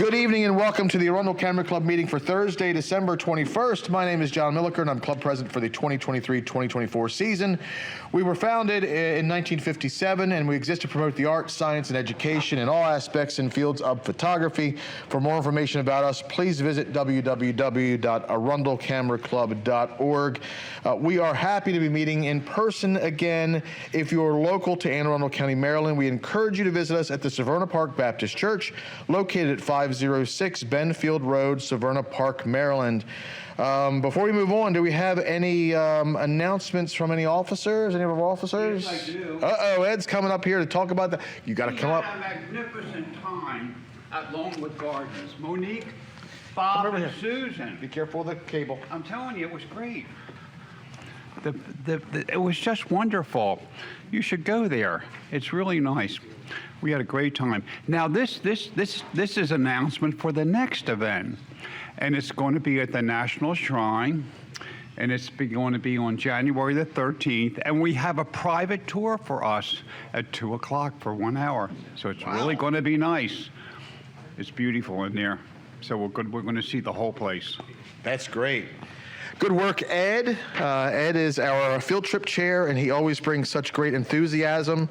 Good evening and welcome to the Arundel Camera Club meeting for Thursday, December 21st. My name is John Milliker and I'm club president for the 2023-2024 season. We were founded in 1957 and we exist to promote the arts, science, and education in all aspects and fields of photography. For more information about us, please visit www.arundelcameraclub.org. We are happy to be meeting in person again. If you're local to Anne Arundel County, Maryland, we encourage you to visit us at the Severna Park Baptist Church, located at 506 Benfield Road, Severna Park, Maryland. Before we move on, do we have any announcements from any officers? Any of our officers? Yes, I do. Uh-oh, Ed's coming up here to talk about that. You got to come up. We had a magnificent time at Longwood Gardens. Monique, Bob, and Susan. Be careful of the cable. I'm telling you, it was great. It was just wonderful. You should go there. It's really nice. We had a great time. Now, this is an announcement for the next event, and it's going to be at the National Shrine, and it's going to be on January the 13th, and we have a private tour for us at 2 o'clock for 1 hour. So it's really going to be nice. It's beautiful in there. So we're going to see the whole place. That's great. Good work, Ed. Ed is our field trip chair, and he always brings such great enthusiasm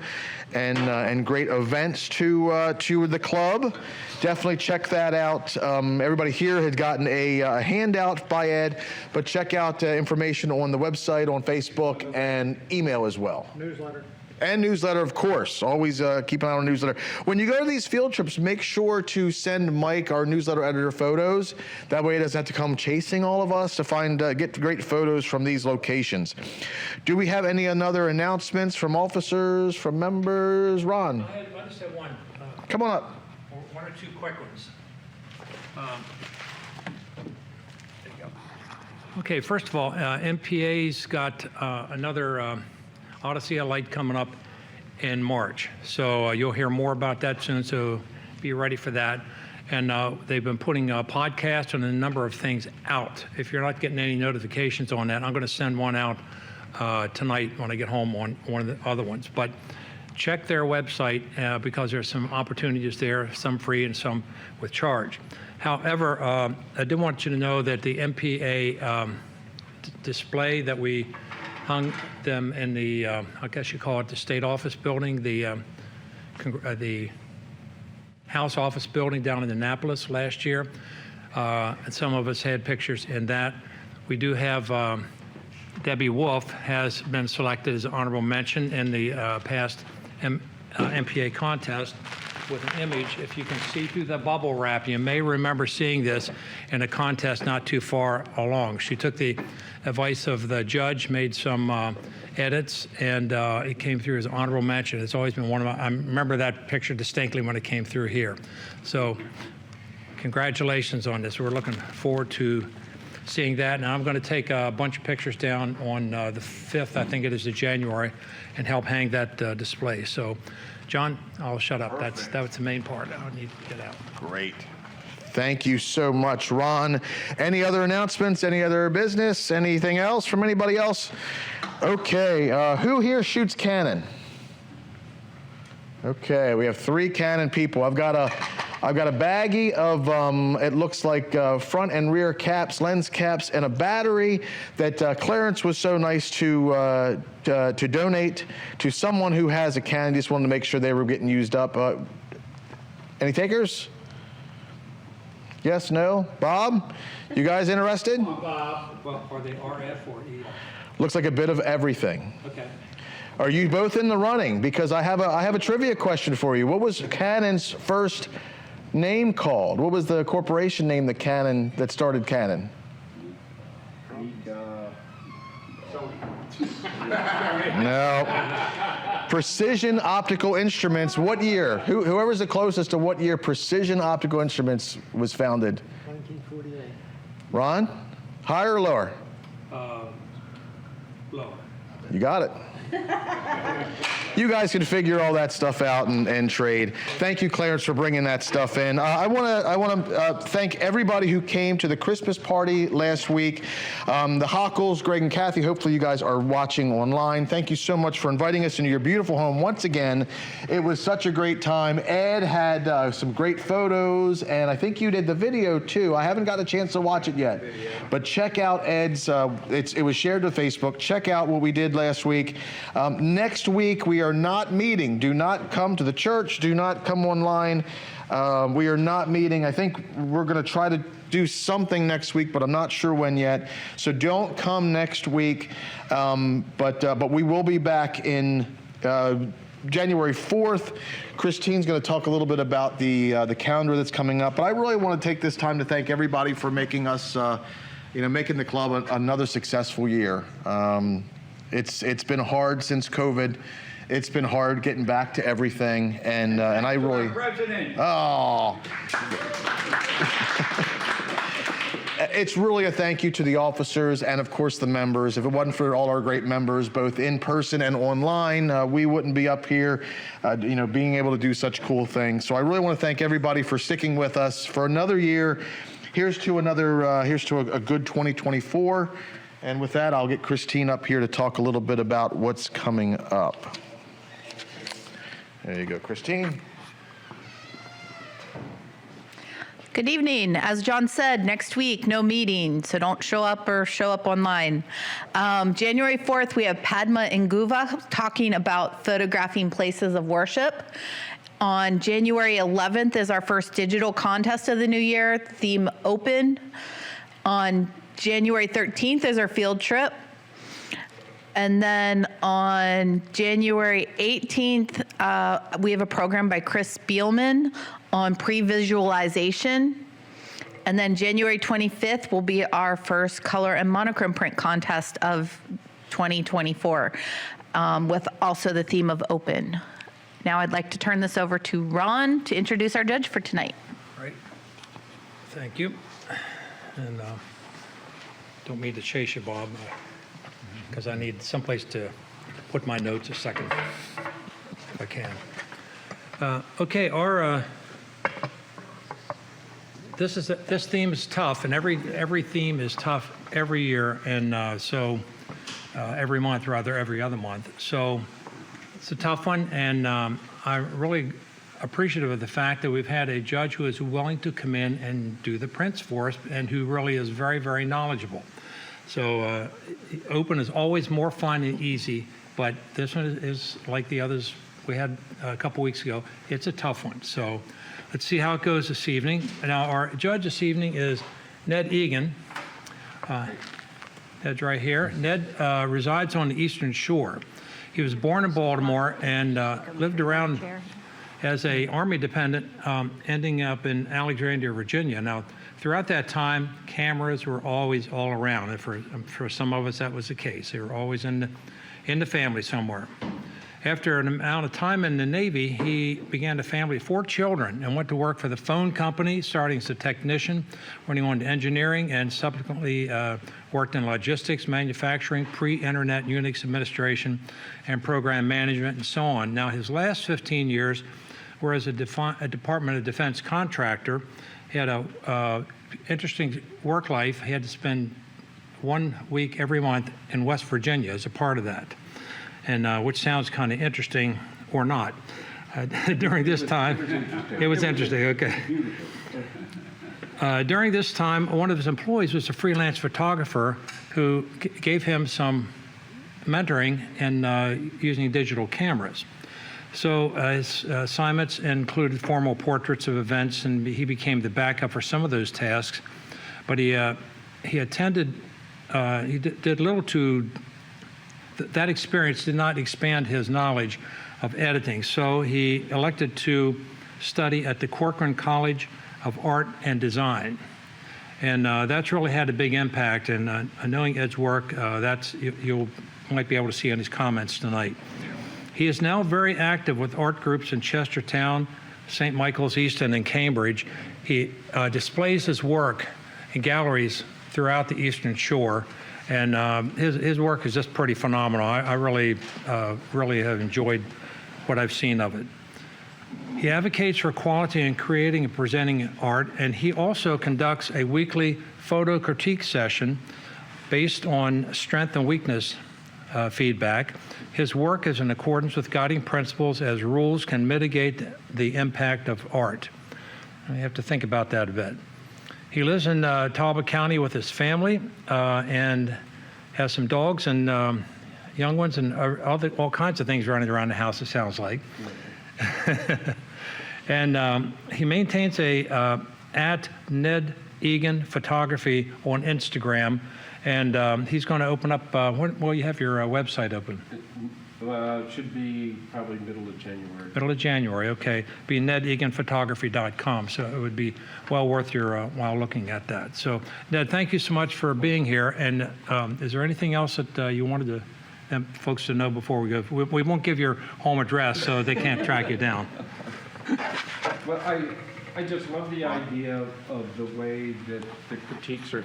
and great events to the club. Definitely check that out. Everybody here had gotten a handout by Ed, but check out information on the website, on Facebook, and email as well. Newsletter. And newsletter, of course. Always keep an eye on our newsletter. When you go to these field trips, make sure to send Mike, our newsletter editor, photos. That way he doesn't have to come chasing all of us to get great photos from these locations. Do we have any other announcements from officers, from members? Ron? I just have one. Come on up. One or two quick ones. There you go. Okay, first of all, MPA's got another Odyssey of Light coming up in March. So you'll hear more about that soon, so be ready for that. And they've been putting podcasts and a number of things out. If you're not getting any notifications on that, I'm going to send one out tonight when I get home on one of the other ones. But check their website because there's some opportunities there, some free and some with charge. However, I do want you to know that the MPA display that we hung them in the, I guess you call it the state office building, the House office building down in Annapolis last year. And some of us had pictures in that. We do have Debbie Wolf has been selected as an honorable mention in the past MPA contest with an image. If you can see through the bubble wrap, you may remember seeing this in a contest not too far along. She took the advice of the judge, made some edits, and it came through as an honorable mention. It's always been one of my, I remember that picture distinctly when it came through here. So congratulations on this. We're looking forward to seeing that. Now I'm going to take a bunch of pictures down on the 5th, I think it is, of January, and help hang that display. So, John, I'll shut up. That was the main part. I don't need to get out. Great. Thank you so much, Ron. Any other announcements? Any other business? Anything else from anybody else? Okay. Who here shoots Canon? Okay, we have 3 Canon people. I've got a baggie of it looks like front and rear caps, lens caps, and a battery that Clarence was so nice to donate to someone who has a Canon. Just wanted to make sure they were getting used up. Any takers? Yes, no? Bob, you guys interested? Bob, are they RF or E? Looks like a bit of everything. Okay. Are you both in the running? Because I have a trivia question for you. What was Canon's first name called? What was the corporation name that started Canon? No. Precision Optical Instruments. What year? Whoever's the closest to what year Precision Optical Instruments was founded? 1948. Ron? Higher or lower? Lower. You got it. You guys can figure all that stuff out and trade. Thank you, Clarence, for bringing that stuff in. I want to thank everybody who came to the Christmas party last week. The Hockles, Greg and Kathy, hopefully you guys are watching online. Thank you so much for inviting us into your beautiful home once again. It was such a great time. Ed had some great photos, and I think you did the video too. I haven't got a chance to watch it yet, but check out Ed's. It was shared to Facebook. Check out what we did last week. Next week, we are not meeting. Do not come to the church. Do not come online. We are not meeting. I think we're going to try to do something next week, but I'm not sure when yet. So don't come next week. But we will be back in January 4th. Christine's going to talk a little bit about the calendar that's coming up. But I really want to take this time to thank everybody for making us, making the club another successful year. It's been hard since COVID. It's been hard getting back to everything, and I really. President. Oh. It's really a thank you to the officers and, of course, the members. If it wasn't for all our great members, both in person and online, we wouldn't be up here, being able to do such cool things. So I really want to thank everybody for sticking with us for another year. Here's to a good 2024. And with that, I'll get Christine up here to talk a little bit about what's coming up. There you go, Christine. Good evening. As John said, next week, no meeting, so don't show up or show up online. January 4th, we have Padma Nguva talking about photographing places of worship. On January 11th is our first digital contest of the new year, theme open. On January 13th is our field trip. And then on January 18th, we have a program by Chris Spielman on pre-visualization. And then January 25th will be our first color and monochrome print contest of 2024, with also the theme of open. Now I'd like to turn this over to Ron to introduce our judge for tonight. Right. Thank you. And don't mean to chase you, Bob, because I need someplace to put my notes a second, if I can. Okay, this theme is tough, and every theme is tough every year, and every month, rather, every other month. So it's a tough one, and I'm really appreciative of the fact that we've had a judge who is willing to come in and do the prints for us, and who really is very, very knowledgeable. So open is always more fun and easy, but this one is like the others we had a couple weeks ago. It's a tough one. So let's see how it goes this evening. Now, our judge this evening is Ned Egan. Ned's right here. Ned resides on the Eastern Shore. He was born in Baltimore and lived around as a Army dependent, ending up in Alexandria, Virginia. Now, throughout that time, cameras were always all around, and for some of us that was the case. They were always in the family somewhere. After an amount of time in the Navy, he began a family of 4 children and went to work for the phone company, starting as a technician, when he went to engineering, and subsequently worked in logistics, manufacturing, pre-internet Unix administration, and program management, and so on. Now, his last 15 years were as a Department of Defense contractor. He had a interesting work life. He had to spend 1 week every month in West Virginia as a part of that, and which sounds kind of interesting or not. During this time, it was interesting. Okay. During this time, one of his employees was a freelance photographer who gave him some mentoring in using digital cameras. So his assignments included formal portraits of events, and he became the backup for some of those tasks. But he did little to, that experience did not expand his knowledge of editing. So he elected to study at the Corcoran College of Art and Design. And that's really had a big impact. And knowing Ed's work, you might be able to see in his comments tonight. He is now very active with art groups in Chestertown, St. Michael's, Easton, and Cambridge. He displays his work in galleries throughout the Eastern Shore, And his work is just pretty phenomenal. I really have enjoyed what I've seen of it. He advocates for quality in creating and presenting art, and he also conducts a weekly photo critique session based on strength and weakness feedback. His work is in accordance with guiding principles, as rules can mitigate the impact of art. You have to think about that a bit. He lives in Talbot County with his family and has some dogs and young ones and all kinds of things running around the house, it sounds like. And he maintains a at Ned Egan Photography on Instagram. And he's going to open up, well, you have your website open. Should be probably middle of January. Middle of January, okay. Be nedeganphotography.com, so it would be well worth your while looking at that. So, Ned, thank you so much for being here. And is there anything else that you wanted them folks to know before we go? We won't give your home address so they can't track you down. Well, I just love the idea of the way that the critiques are.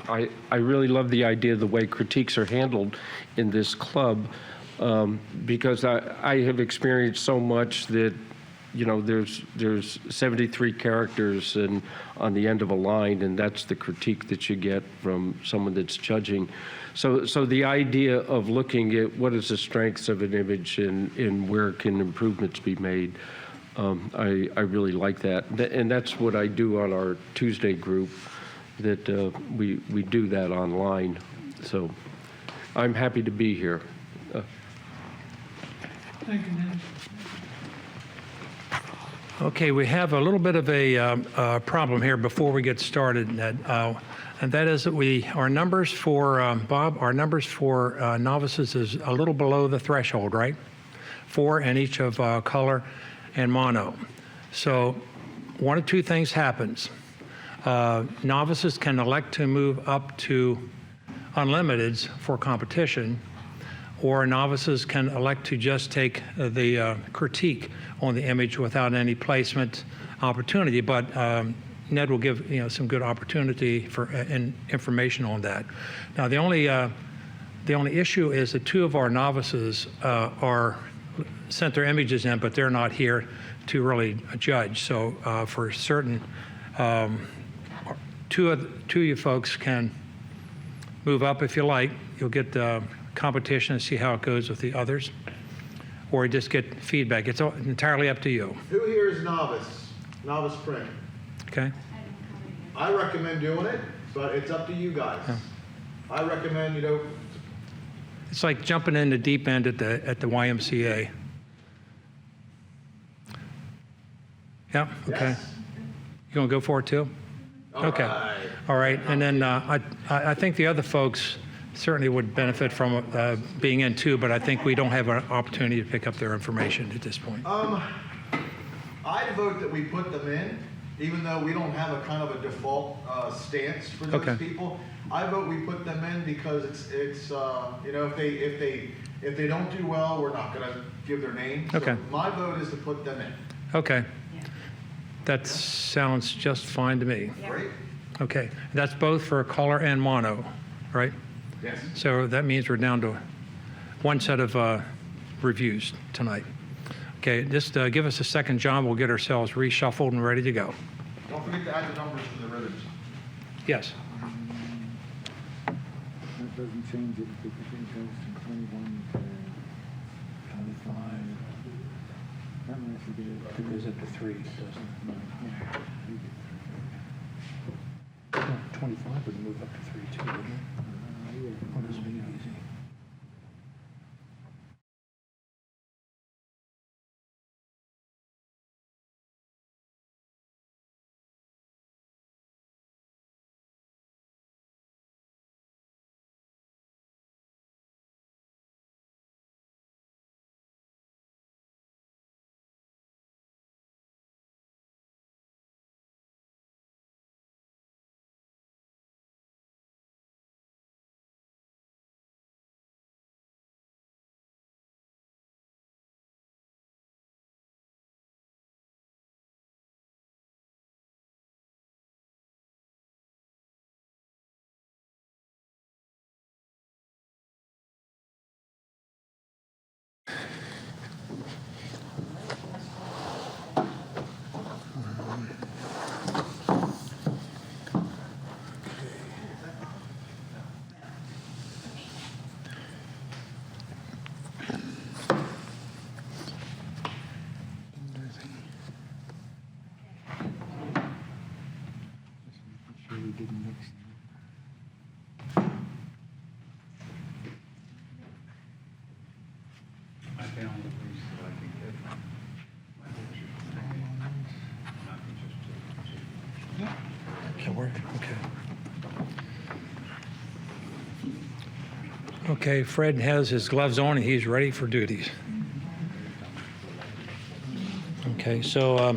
I really love the idea of the way critiques are handled in this club. Because I have experienced so much that, you know, there's 73 characters and on the end of a line, and that's the critique that you get from someone that's judging. So the idea of looking at what is the strengths of an image and where can improvements be made, I really like that. And that's what I do on our Tuesday group, that we do that online. So I'm happy to be here. Thank you, Ned. Okay, we have a little bit of a problem here before we get started, Ned, and that is that our numbers for, Bob, our numbers for novices is a little below the threshold, right? 4 in each of color and mono. So one of two things happens. Novices can elect to move up to unlimiteds for competition, or novices can elect to just take the critique on the image without any placement opportunity. But Ned will give some good opportunity for and information on that. Now the only issue is that 2 of our novices are sent their images in, but they're not here to really judge. So for certain, 2 of you folks can move up if you like. You'll get competition and see how it goes with the others, or just get feedback. It's entirely up to you. Who here is novice print? Okay. I recommend doing it, but it's up to you guys. Yeah. I recommend, It's like jumping in the deep end at the YMCA. Yeah. Okay. Yes? You gonna go for it too? All Okay. right. All right. And then I think the other folks certainly would benefit from being in too, but I think we don't have an opportunity to pick up their information at this point. I'd vote that we put them in, even though we don't have a kind of a default stance for those Okay. people. I vote we put them in because it's if they don't do well, we're not going to give their name. So Okay. my vote is to put them in. Okay. That sounds just fine to me. Great. Okay. That's both for color and mono, right? Yes. So that means we're down to one set of reviews tonight. Okay, just give us a second, John. We'll get ourselves reshuffled and ready to go. Don't forget to add the numbers to the ribbons. Yes. That doesn't change it because it goes from 21 to 25. That might be good. It goes up to 3, doesn't No, yeah, we get it? 25 would move up to 3 too, wouldn't it? yeah. Or does it make it easy? we didn't mix. I found the piece that I can get my pictures. Can work? Okay. Okay, Fred has his gloves on and he's ready for duties. Okay, so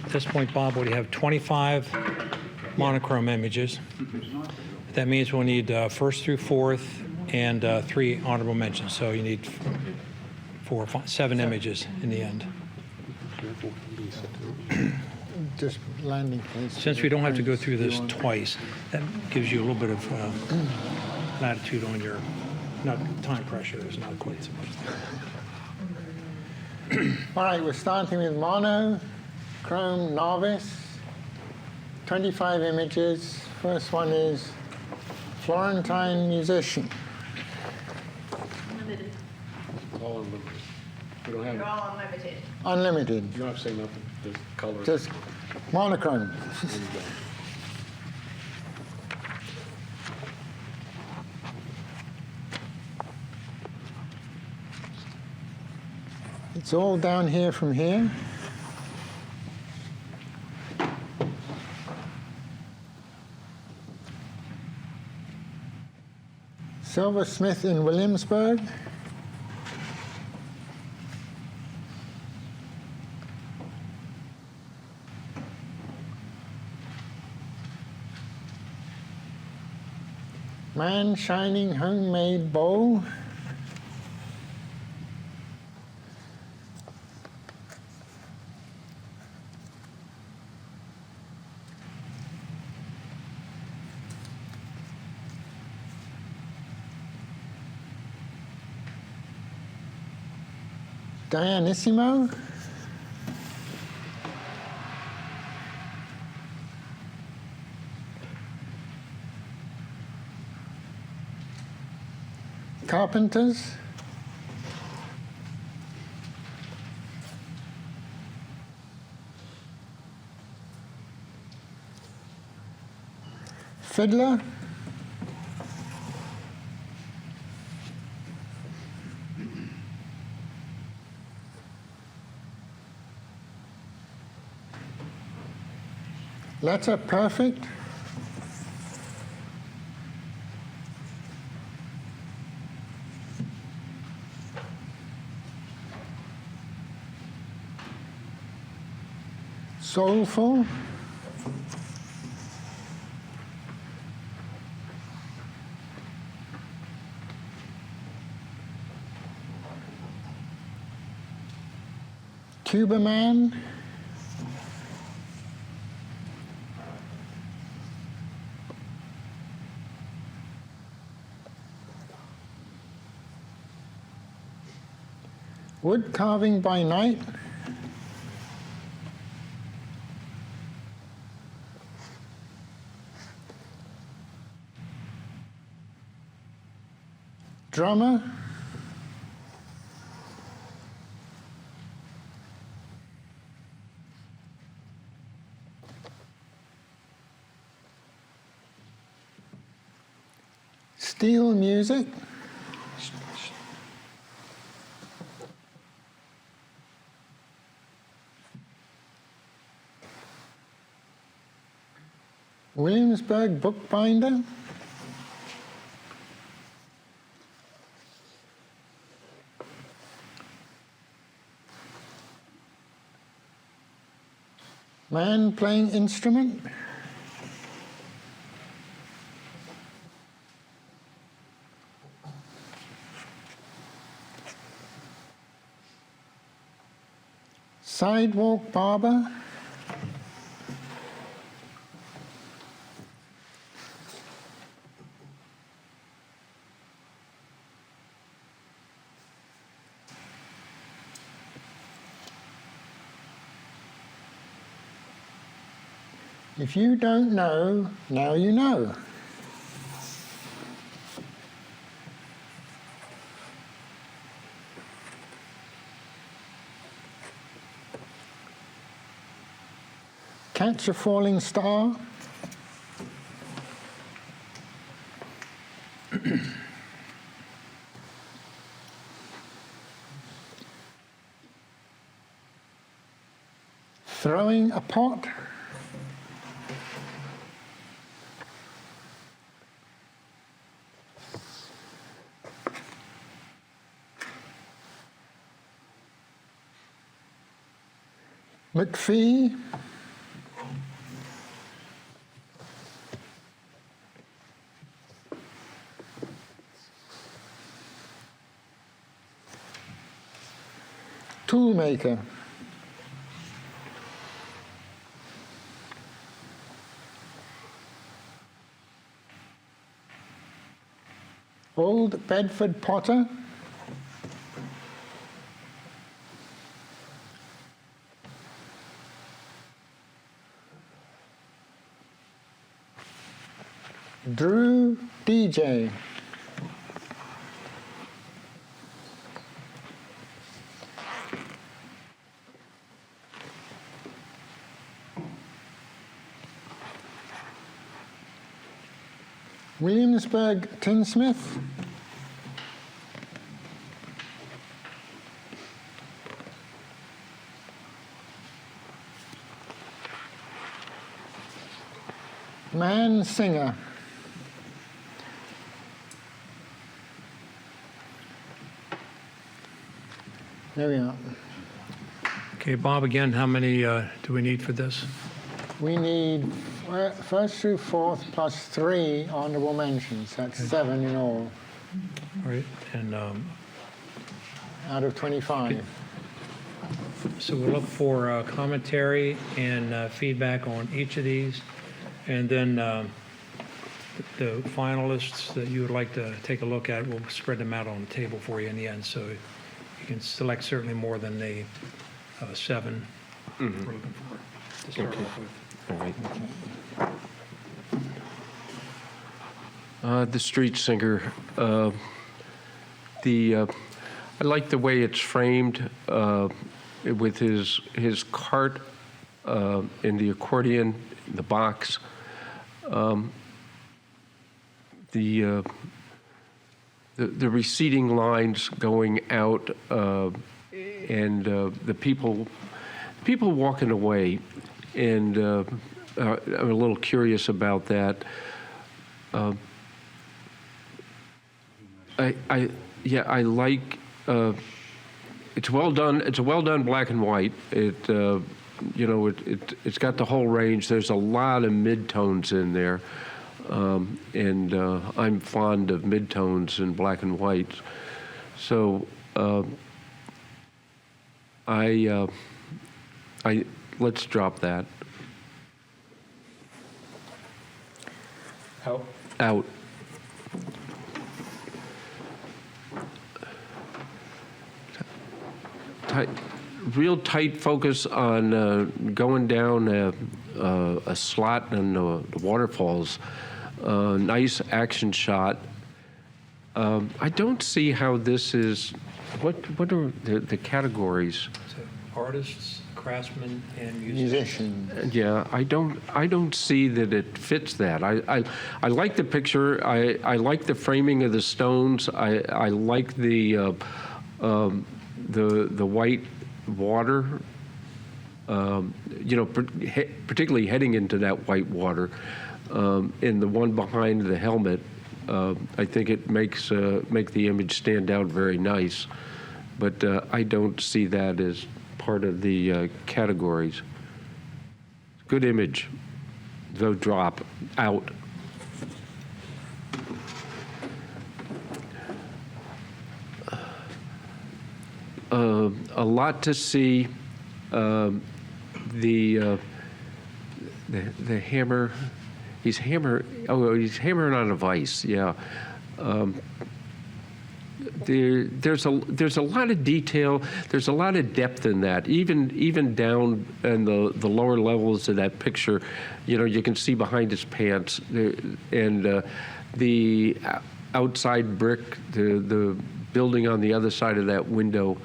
at this point, Bob, what do you have? 25 monochrome images. That means we'll need first through fourth and 3 honorable mentions. So you need 7 images in the end. Just landing place. Since we don't have to go through this twice, that gives you a little bit of latitude on your, not time pressure is not quite so much. All right, we're starting with monochrome novice. 25 images. First one is Florentine musician. Unlimited. All unlimited. We don't have, They're all unlimited. Unlimited. you don't have to say nothing, just color. Just monochrome. It's all down here from here. Silversmith in Williamsburg. Man shining homemade bowl. Dianissimo. Carpenters. Fiddler. Letter perfect. Soulful. Tuba Man. Wood carving by night. Drummer. Steel music. Williamsburg bookbinder. Man playing instrument. Sidewalk barber. If you don't know, now you know. Catch a falling star. Throwing a pot. McPhee. Toolmaker. Old Bedford potter. Drew DJ. Williamsburg Tinsmith. Man singer. There we are. Okay, Bob, again, how many do we need for this? We need first through fourth plus 3 honorable mentions. That's 7 in all All right, and out of 25. so we'll look for commentary and feedback on each of these, and then the finalists that you would like to take a look at, we'll spread them out on the table for you in the end, so you can select certainly more than the 7 we're looking for to start off with. All right. The street singer. I like the way it's framed with his cart in the accordion, the box. The receding lines going out, and the people walking away, and I'm a little curious about that. I like. It's well done. It's a well done black and white. It's got the whole range. There's a lot of midtones in there, and I'm fond of midtones in black and white. So let's drop that. Out. Real tight focus on going down a slot in the waterfalls. Nice action shot. I don't see how this is. What are the categories? So artists, craftsmen, and Musician. Yeah, I don't see that it fits that. I like the picture. I like the framing of the stones. I like the white water. Particularly heading into that white water, and the one behind the helmet. I think it make the image stand out very nice, but I don't see that as part of the categories. Good image, though drop out. A lot to see. The hammer. He's hammering on a vise. Yeah. There's a lot of detail. There's a lot of depth in that. Even down in the lower levels of that picture, you can see behind his pants, and the outside brick, the building on the other side of that window,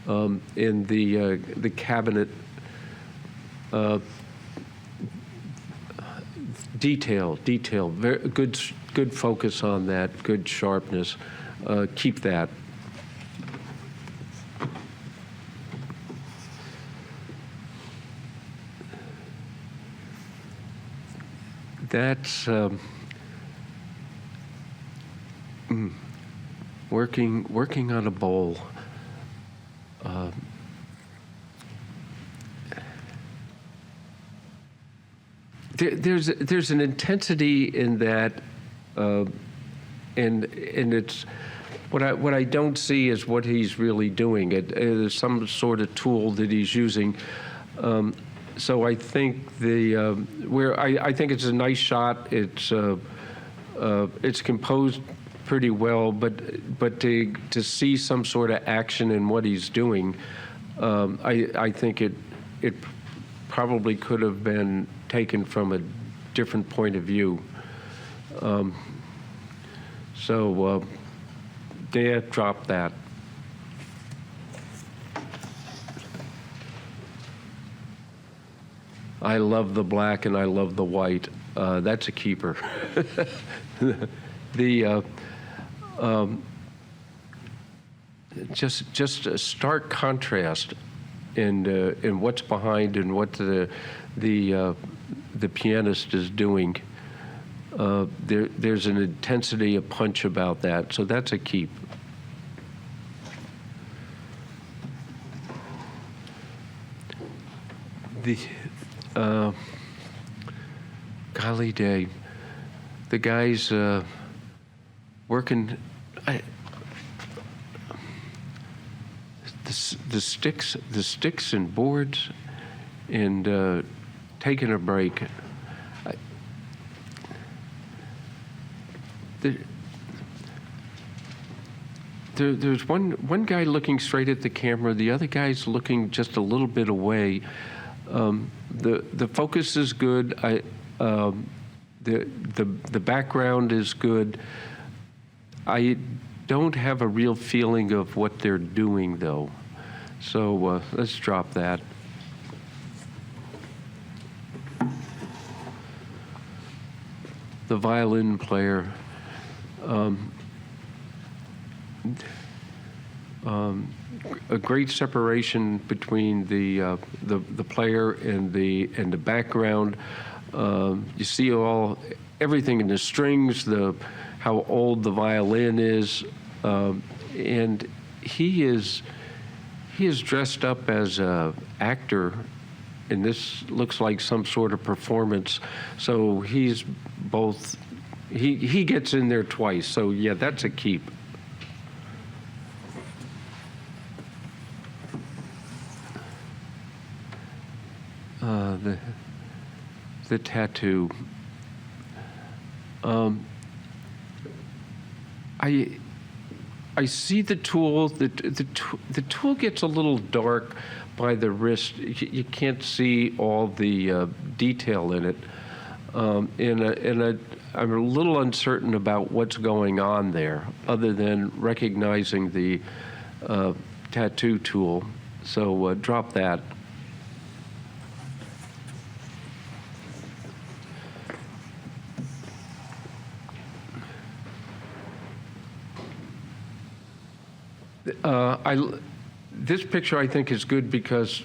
in the cabinet. Detail, very good focus on that, good sharpness. Keep that. That's working on a bowl. There's an intensity in that, and it's what I don't see is what he's really doing. It is some sort of tool that he's using. So I think I think it's a nice shot. It's composed pretty well, but to see some sort of action in what he's doing, I think it probably could have been taken from a different point of view. Yeah, drop that. I love the black and I love the white. That's a keeper. Just a stark contrast in what's behind and what the pianist is doing. There's an intensity, a punch about that, so that's a keep. Golly day, the guy's working. The sticks and boards, and taking a break. There's one guy looking straight at the camera. The other guy's looking just a little bit away. The focus is good. The background is good. I don't have a real feeling of what they're doing, though. So let's drop that. The violin player. A great separation between the player and the background. You see everything in the strings, how old the violin is, and he is dressed up as an actor, and this looks like some sort of performance. So he's both. He gets in there twice. So yeah, that's a keep. The tattoo. I see the tool. The tool gets a little dark by the wrist. You can't see all the detail in it. I'm a little uncertain about what's going on there, other than recognizing the tattoo tool. So drop that. This picture I think is good because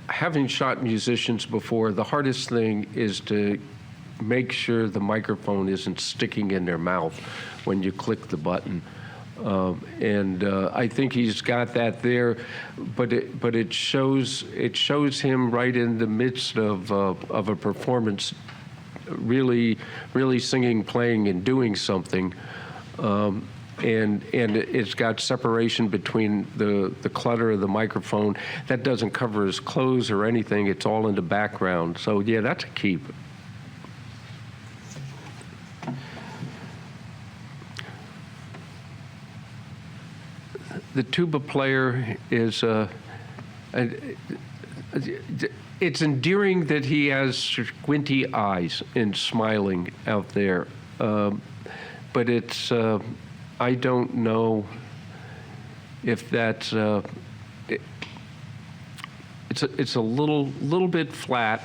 having shot musicians before, the hardest thing is to make sure the microphone isn't sticking in their mouth when you click the button. I think he's got that there, but it shows him right in the midst of a performance, really singing, playing, and doing something. And it's got separation between the clutter of the microphone. That doesn't cover his clothes or anything. It's all in the background. So yeah, that's a keep. The tuba player is it's endearing that he has squinty eyes and smiling out there, but it's. I don't know if that's it's a little bit flat,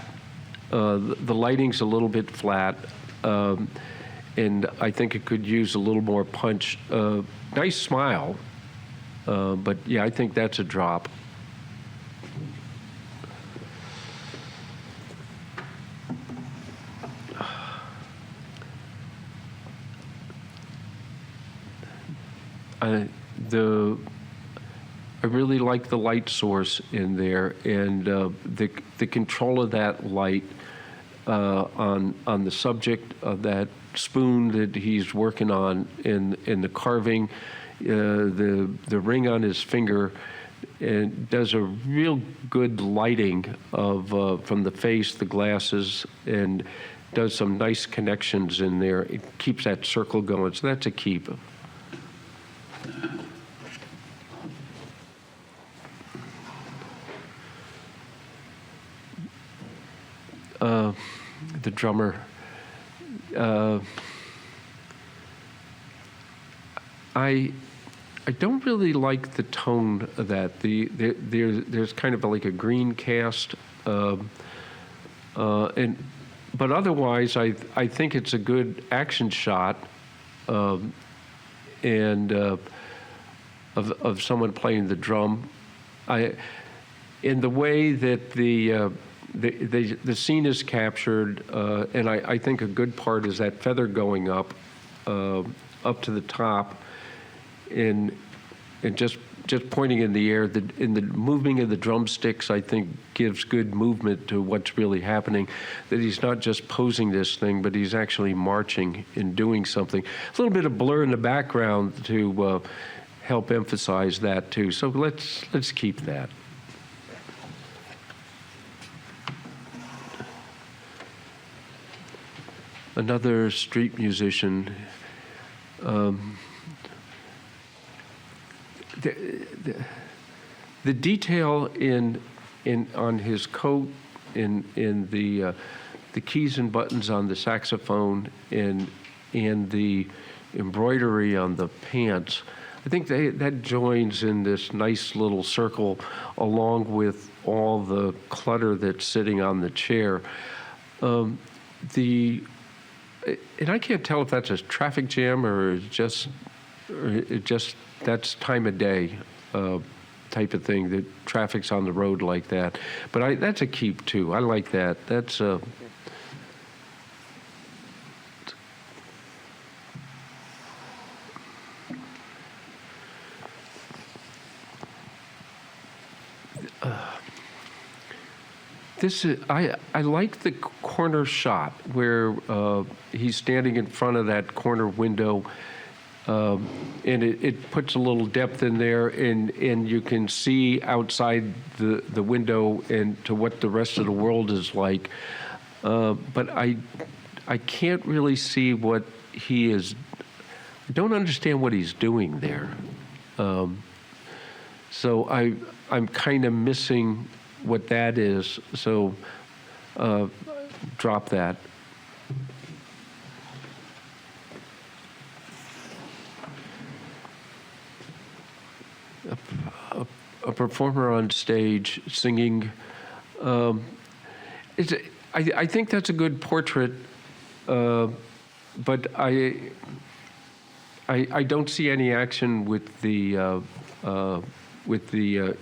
The lighting's a little bit flat, and I think it could use a little more punch. Nice smile, but yeah, I think that's a drop. I really like the light source in there, and the control of that light on the subject of that spoon that he's working on in the carving, the ring on his finger, and does a real good lighting of from the face, the glasses, and does some nice connections in there. It keeps that circle going, so that's a keep. The drummer. I don't really like the tone of that. There's kind of like a green cast, but otherwise I think it's a good action shot, and of someone playing the drum. In the way that the scene is captured, and I think a good part is that feather going up to the top, and just pointing in the air. In the moving of the drumsticks, I think gives good movement to what's really happening. That he's not just posing this thing, but he's actually marching and doing something. A little bit of blur in the background to help emphasize that too. So let's keep that. Another street musician. The detail on his coat, in the keys and buttons on the saxophone, and the embroidery on the pants, I think that joins in this nice little circle, along with all the clutter that's sitting on the chair. And I can't tell if that's a traffic jam or just that's time of day type of thing, that traffic's on the road like that. But that's a keep too. I like that. That's this is, I like the corner shot where he's standing in front of that corner window, and it puts a little depth in there, and you can see outside the window and to what the rest of the world is like. But I can't really see what he is. I don't understand what he's doing there. So I'm kind of missing what that is, so drop that. A performer on stage singing. I think that's a good portrait, but I don't see any action with the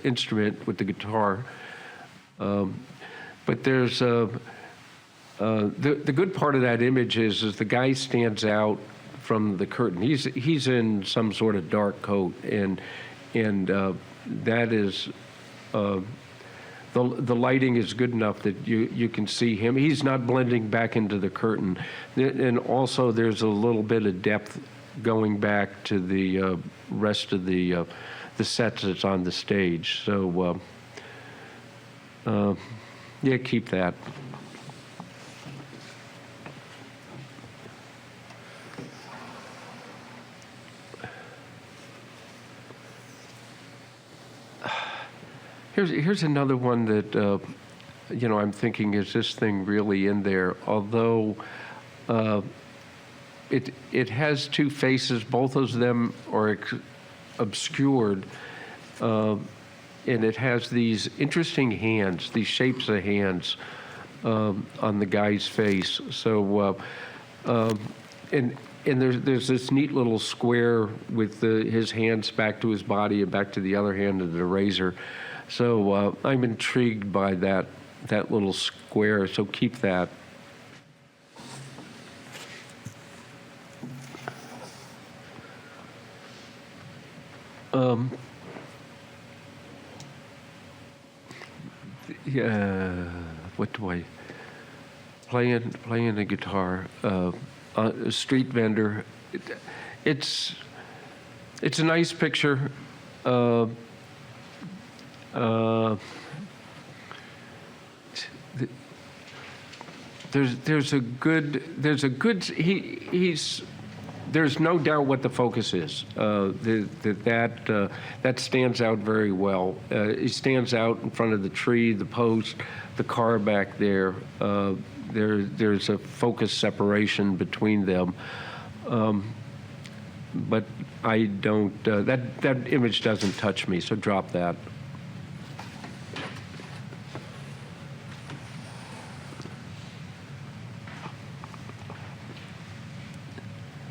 instrument, with the guitar. But there's the good part of that image is the guy stands out from the curtain. He's in some sort of dark coat, and that is the lighting is good enough that you can see him. He's not blending back into the curtain, and also there's a little bit of depth going back to the rest of the sets that's on the stage. So. Yeah, keep that. Here's another one that I'm thinking, is this thing really in there? Although it has two faces, both of them are obscured. And it has these interesting hands, these shapes of hands. on the guy's face. So, and there's this neat little square with his hands back to his body and back to the other hand of the razor. So I'm intrigued by that little square. So keep that. Yeah, what do I playing the guitar? A street vendor. It's a nice picture. There's no doubt what the focus is. That stands out very well. It stands out in front of the tree, the post, the car back there. There's a focus separation between them. But I don't. That image doesn't touch me, so drop that.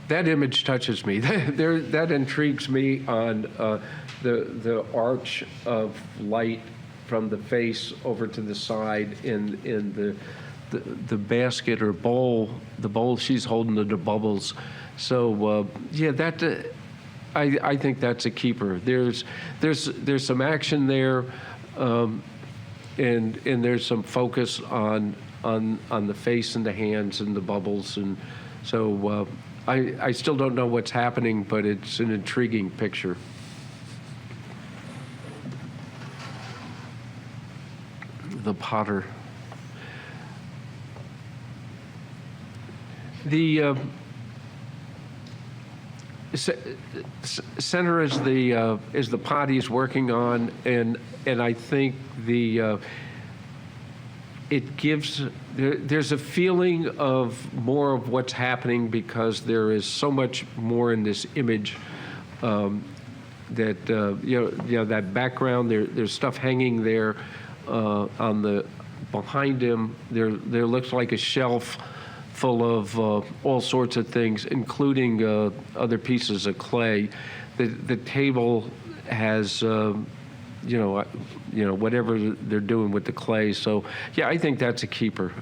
That image touches me. That intrigues me on the arch of light from the face over to the side in the basket or bowl. The bowl she's holding the bubbles. So yeah, I think that's a keeper. There's some action there, and there's some focus on the face and the hands and the bubbles, and so. I still don't know what's happening, but it's an intriguing picture. The potter. The center is the pot he's working on, and I think it gives, there's a feeling of more of what's happening because there is so much more in this image that, that background, there's stuff hanging there behind him. There looks like a shelf full of all sorts of things, including other pieces of clay. The table has, whatever they're doing with the clay. So, yeah, I think that's a keeper.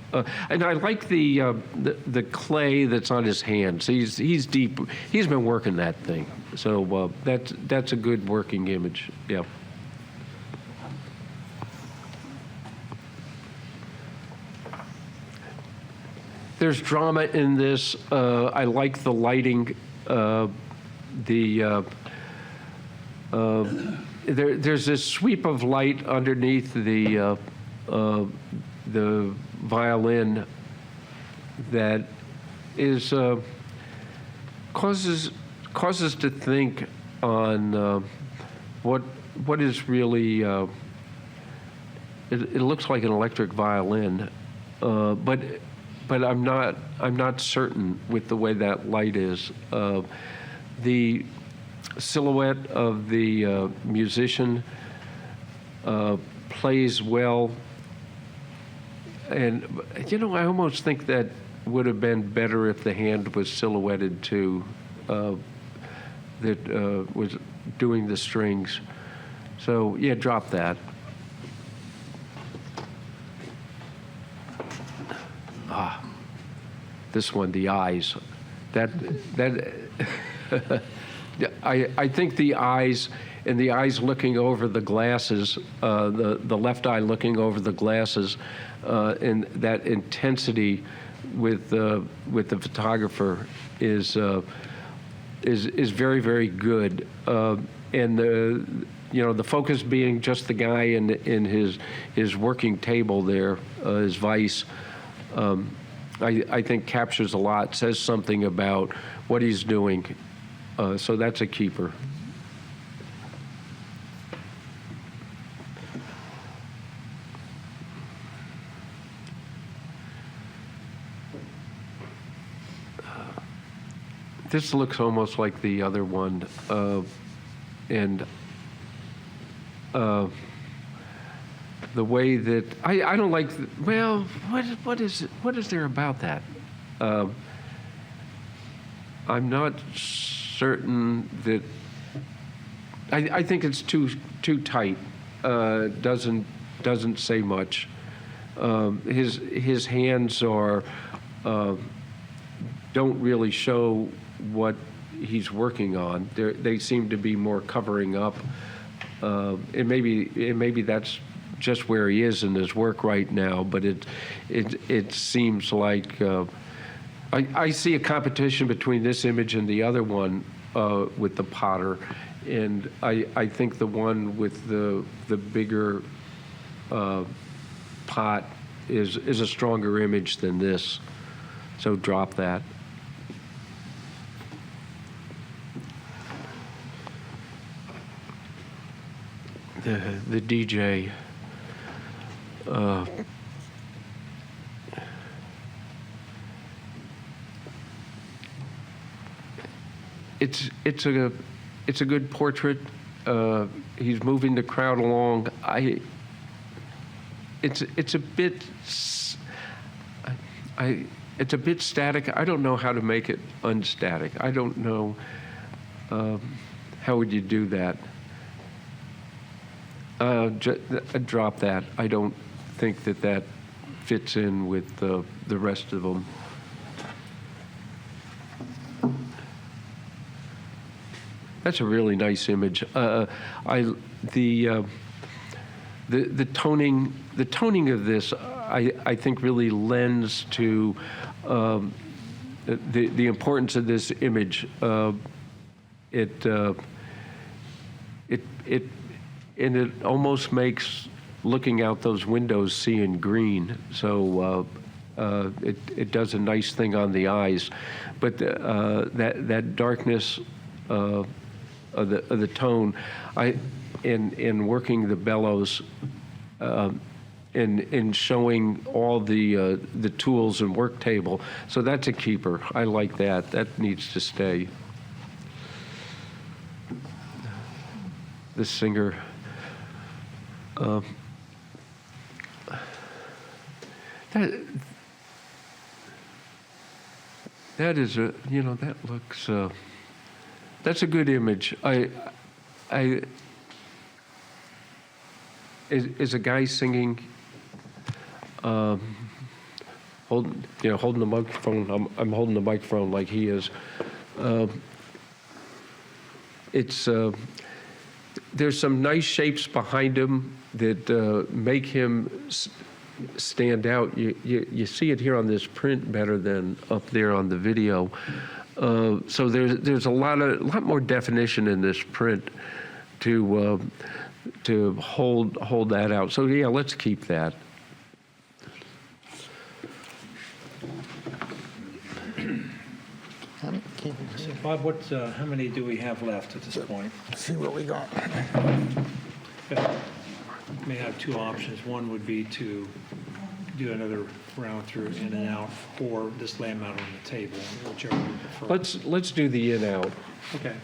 And I like the clay that's on his hands. He's deep. He's been working that thing. So that's a good working image. Yeah. There's drama in this. I like the lighting. There's this sweep of light underneath the violin that is causes to think on what is really. It looks like an electric violin, but I'm not certain with the way that light is. The silhouette of the musician plays well, and I almost think that would have been better if the hand was silhouetted too, that was doing the strings. So yeah, drop that. This one, the eyes. That I think the eyes, and the eyes looking over the glasses, the left eye looking over the glasses, and that intensity with the photographer is very, very good. And the focus being just the guy in his working table there, his vise. I think captures a lot, says something about what he's doing. So that's a keeper. This looks almost like the other one, the way that I don't like. Well, what is there about that? I'm not certain that. I think it's too tight. Doesn't say much. His hands are don't really show what he's working on. They seem to be more covering up. And maybe that's just where he is in his work right now. But it seems like I see a competition between this image and the other one with the potter, and I think the one with the bigger pot is a stronger image than this. So drop that. The DJ. It's a good portrait. He's moving the crowd along. It's a bit static. I don't know how to make it unstatic. I don't know how would you do that. Drop that. I don't think that fits in with the rest of them. That's a really nice image. The toning of this, I think, really lends to the importance of this image. It almost makes looking out those windows seeing green. So it does a nice thing on the eyes, but that darkness of the tone, in working the bellows, in showing all the tools and work table. So that's a keeper. I like that. That needs to stay. The singer. That is that looks. That's a good image. Is a guy singing, holding the microphone. I'm holding the microphone like he is. There's some nice shapes behind him that make him stand out. You see it here on this print better than up there on the video. So there's a lot more definition in this print to hold that out. So yeah, let's keep that. So Bob, how many do we have left at this point? See what we got. May have two options. One would be to do another round through in and out, or just lay them out on the table, whichever you prefer. Let's do the in out. Okay.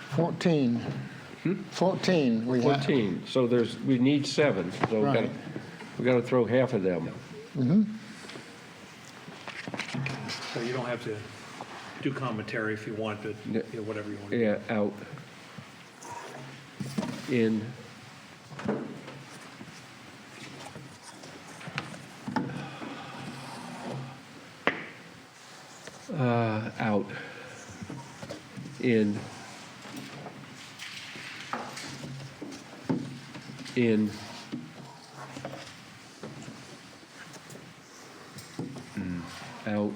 14. 14. We have. 14. So we need 7. So Right. we got to throw half of them. So you don't have to do commentary if you want, but whatever you want to do. Yeah, out. In. Out. In. In. Out.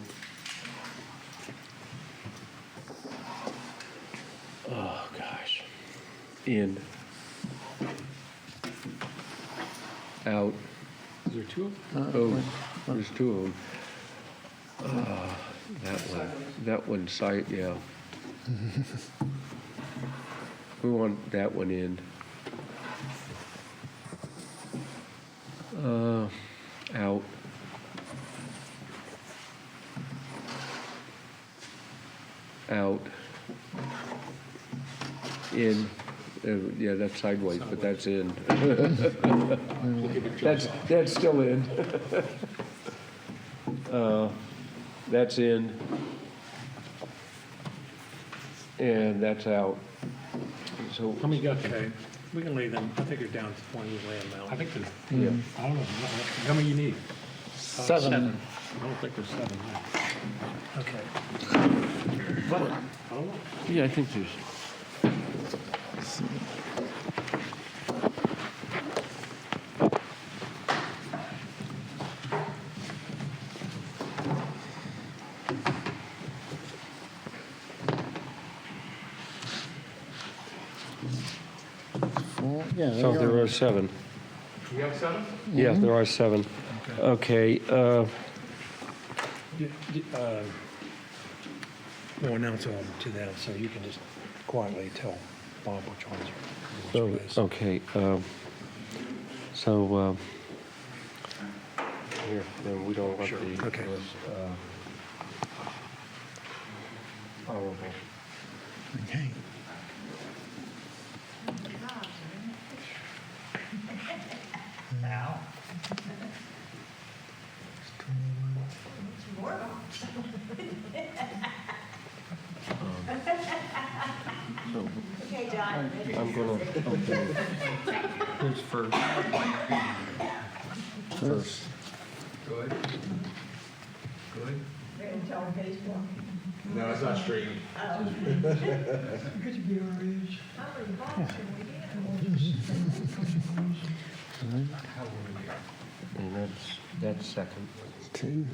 Oh, gosh. In. Out. Is there two of them? Oh, there's 2 of them. That one side, yeah. We want that one in. Out. Out. In, yeah, that's sideways, but that's in. That's still in. That's in. And that's out. So, How many you got there? Okay, we can leave them, I think they're down to 20, we lay them out. I think there's, yeah. I don't know, how many you need? 7. I don't think there's 7. Yeah. Okay. I don't know. Yeah, I think there's. Yeah, So there are 7. You got 7? Yeah, there are 7. Okay, We'll announce all to them, so you can just quietly tell Bob which ones are. so, which ways. okay, here, then we don't want Sure, the. okay. Honorable. Okay. Okay, John. I'm gonna, okay. Who's first? First. Good. Good. No, it's not straight. And that's second. 2.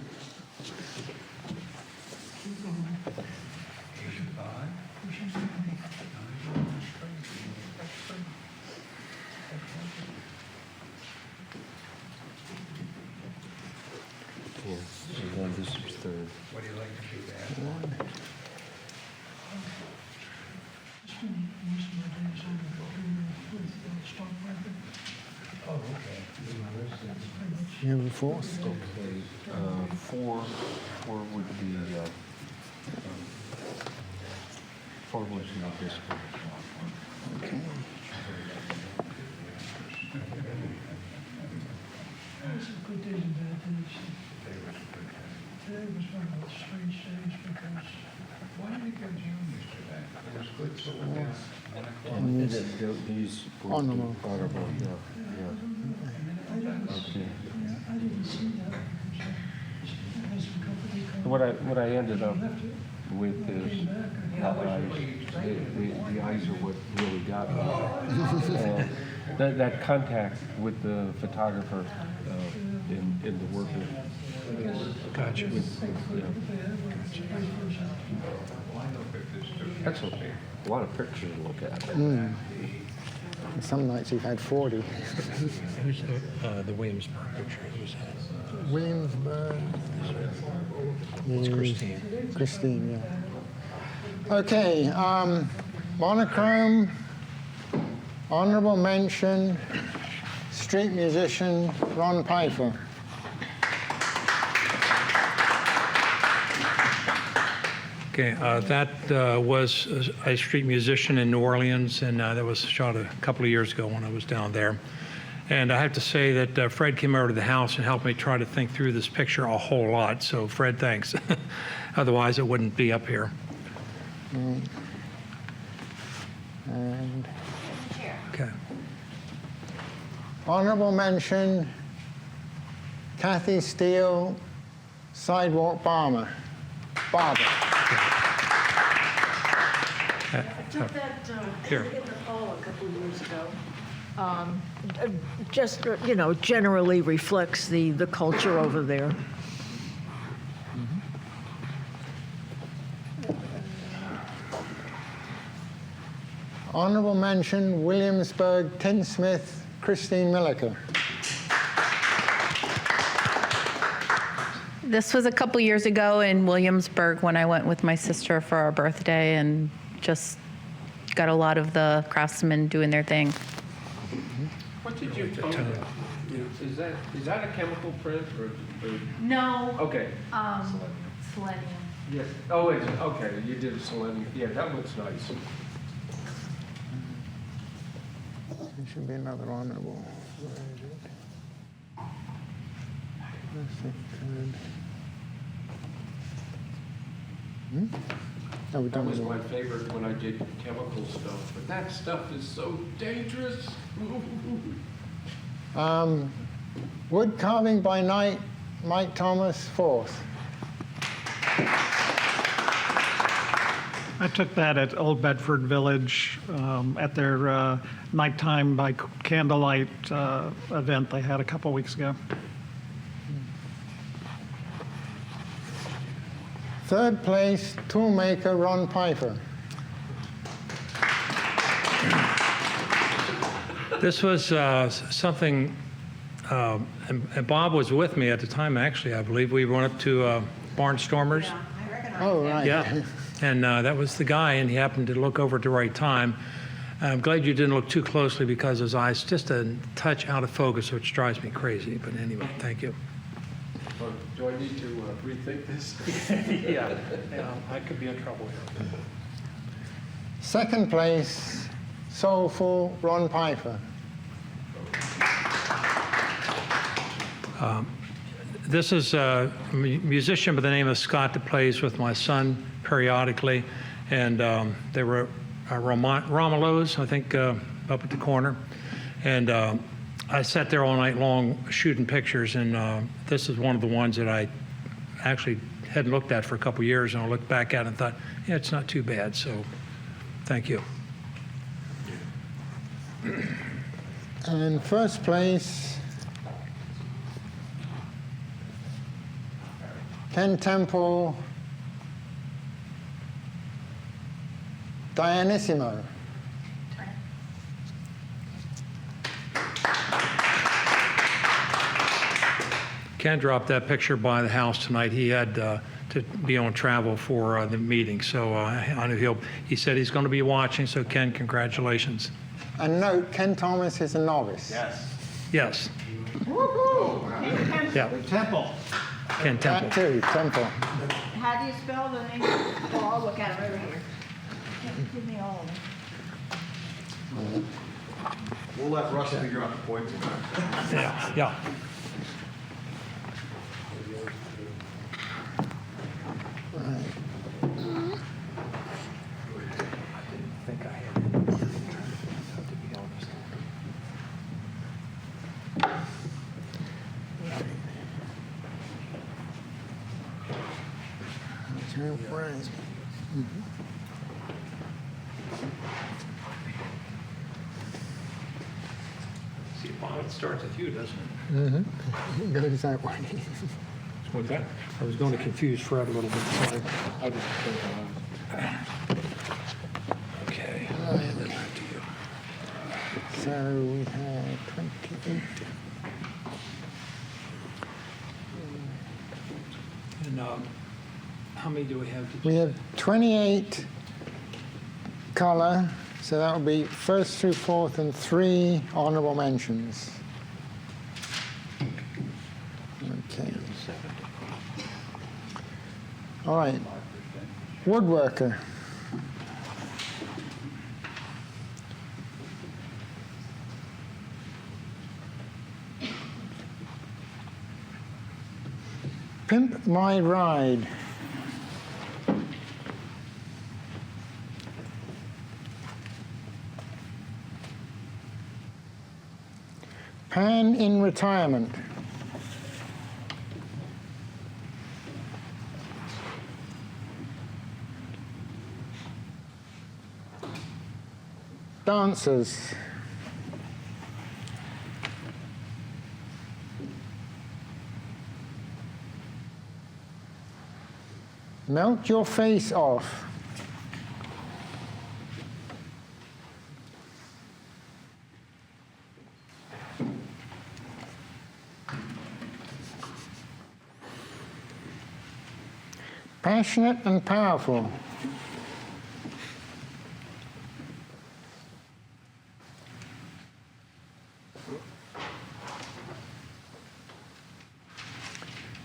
Yeah, and then this is third. What do you like to do that? Oh, okay. You have a 4th? Okay, 4 would be, 4 would be this one. Okay. Good days and bad days. Today was one of those strange days because why did it go down yesterday? It was good till about 1 o'clock. And then these would be Honorable. honorable, yeah. Okay. I didn't see that. I had some company come. What I ended up with is the eyes. The eyes are what really got me. That contact with the photographer in the worker. Gotcha. Yeah. That's okay. A lot of pictures to look at. Some nights you've had 40. Who's the Williamsburg picture? Who's that? Williamsburg. It's is Christine. Christine, yeah. Okay, monochrome, honorable mention, street musician Ron Pfeiffer. Okay, that was a street musician in New Orleans, and that was shot a couple of years ago when I was down there. And I have to say that Fred came over to the house and helped me try to think through this picture a whole lot. So Fred, thanks. Otherwise, it wouldn't be up here. And Okay. honorable mention, Kathy Steele, sidewalk barber. I took that, Here. in the fall a couple of years ago. Just, you know, generally reflects the culture over there. Honorable mention, Williamsburg tinsmith Christine Milliker. This was a couple years ago in Williamsburg when I went with my sister for our birthday and just got a lot of the craftsmen doing their thing. What did you photograph? Is that a chemical print or? No, Okay. selenium. Yes. Oh, it's okay. You did a selenium. Yeah, that looks nice. should be another honorable. Where is it? First, second, third. Oh, we That done was it all. my favorite when I did chemical stuff, but that stuff is so dangerous. Wood carving by night, Mike Thomas, 4th. I took that at Old Bedford Village at their nighttime by candlelight event they had a couple weeks ago. 3rd place, toolmaker Ron Piper. This was something, and Bob was with me at the time, actually, I believe. We went up to Barnstormers. Oh, right. Yeah, and that was the guy, and he happened to look over at the right time. I'm glad you didn't look too closely because his eyes just a touch out of focus, which drives me crazy. But anyway, thank you. Do I need to rethink this? Yeah, I could be in trouble here. 2nd place, soulful Ron Piper. This is a musician by the name of Scott that plays with my son periodically, and they were Romelos, I think, up at the corner. And I sat there all night long shooting pictures, and this is one of the ones that I actually hadn't looked at for a couple years, and I looked back at it and thought, yeah, it's not too bad, so thank you. And 1st place, Ken Temple, Dianissimo. Ken dropped that picture by the house tonight. He had to be on travel for the meeting, so I know he said he's going to be watching, so Ken, congratulations. And note, Ken Thomas is a novice. Yes. Yeah, Temple. Ken Temple. That too, Temple. How do you spell the name? Oh, I'll look at it over here. Give me all of them. We'll let Russ figure out the points. Yeah. See, Bob, it starts with you, doesn't it? Goes that way. What's that? I was going to confuse Fred a little bit, sorry. Okay. I'll hand that back to you. So we have 28. And how many do we have? We have 28 color, so that will be 1st through 4th and 3 honorable mentions. Okay. All right. Woodworker. Pimp My Ride. Pan in Retirement. Dancers. Melt Your Face Off. Passionate and Powerful.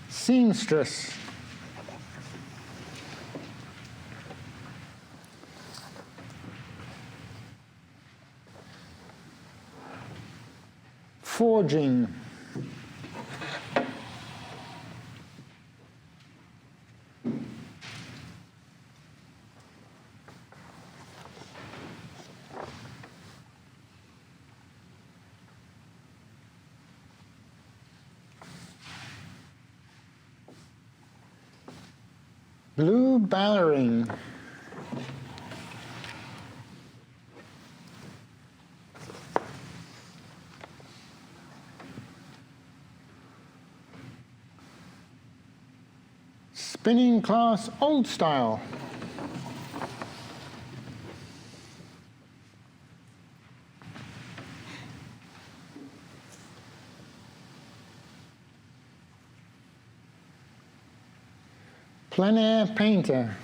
Seamstress. Forging. Blue Ballering. Spinning class old style. Plein air painter.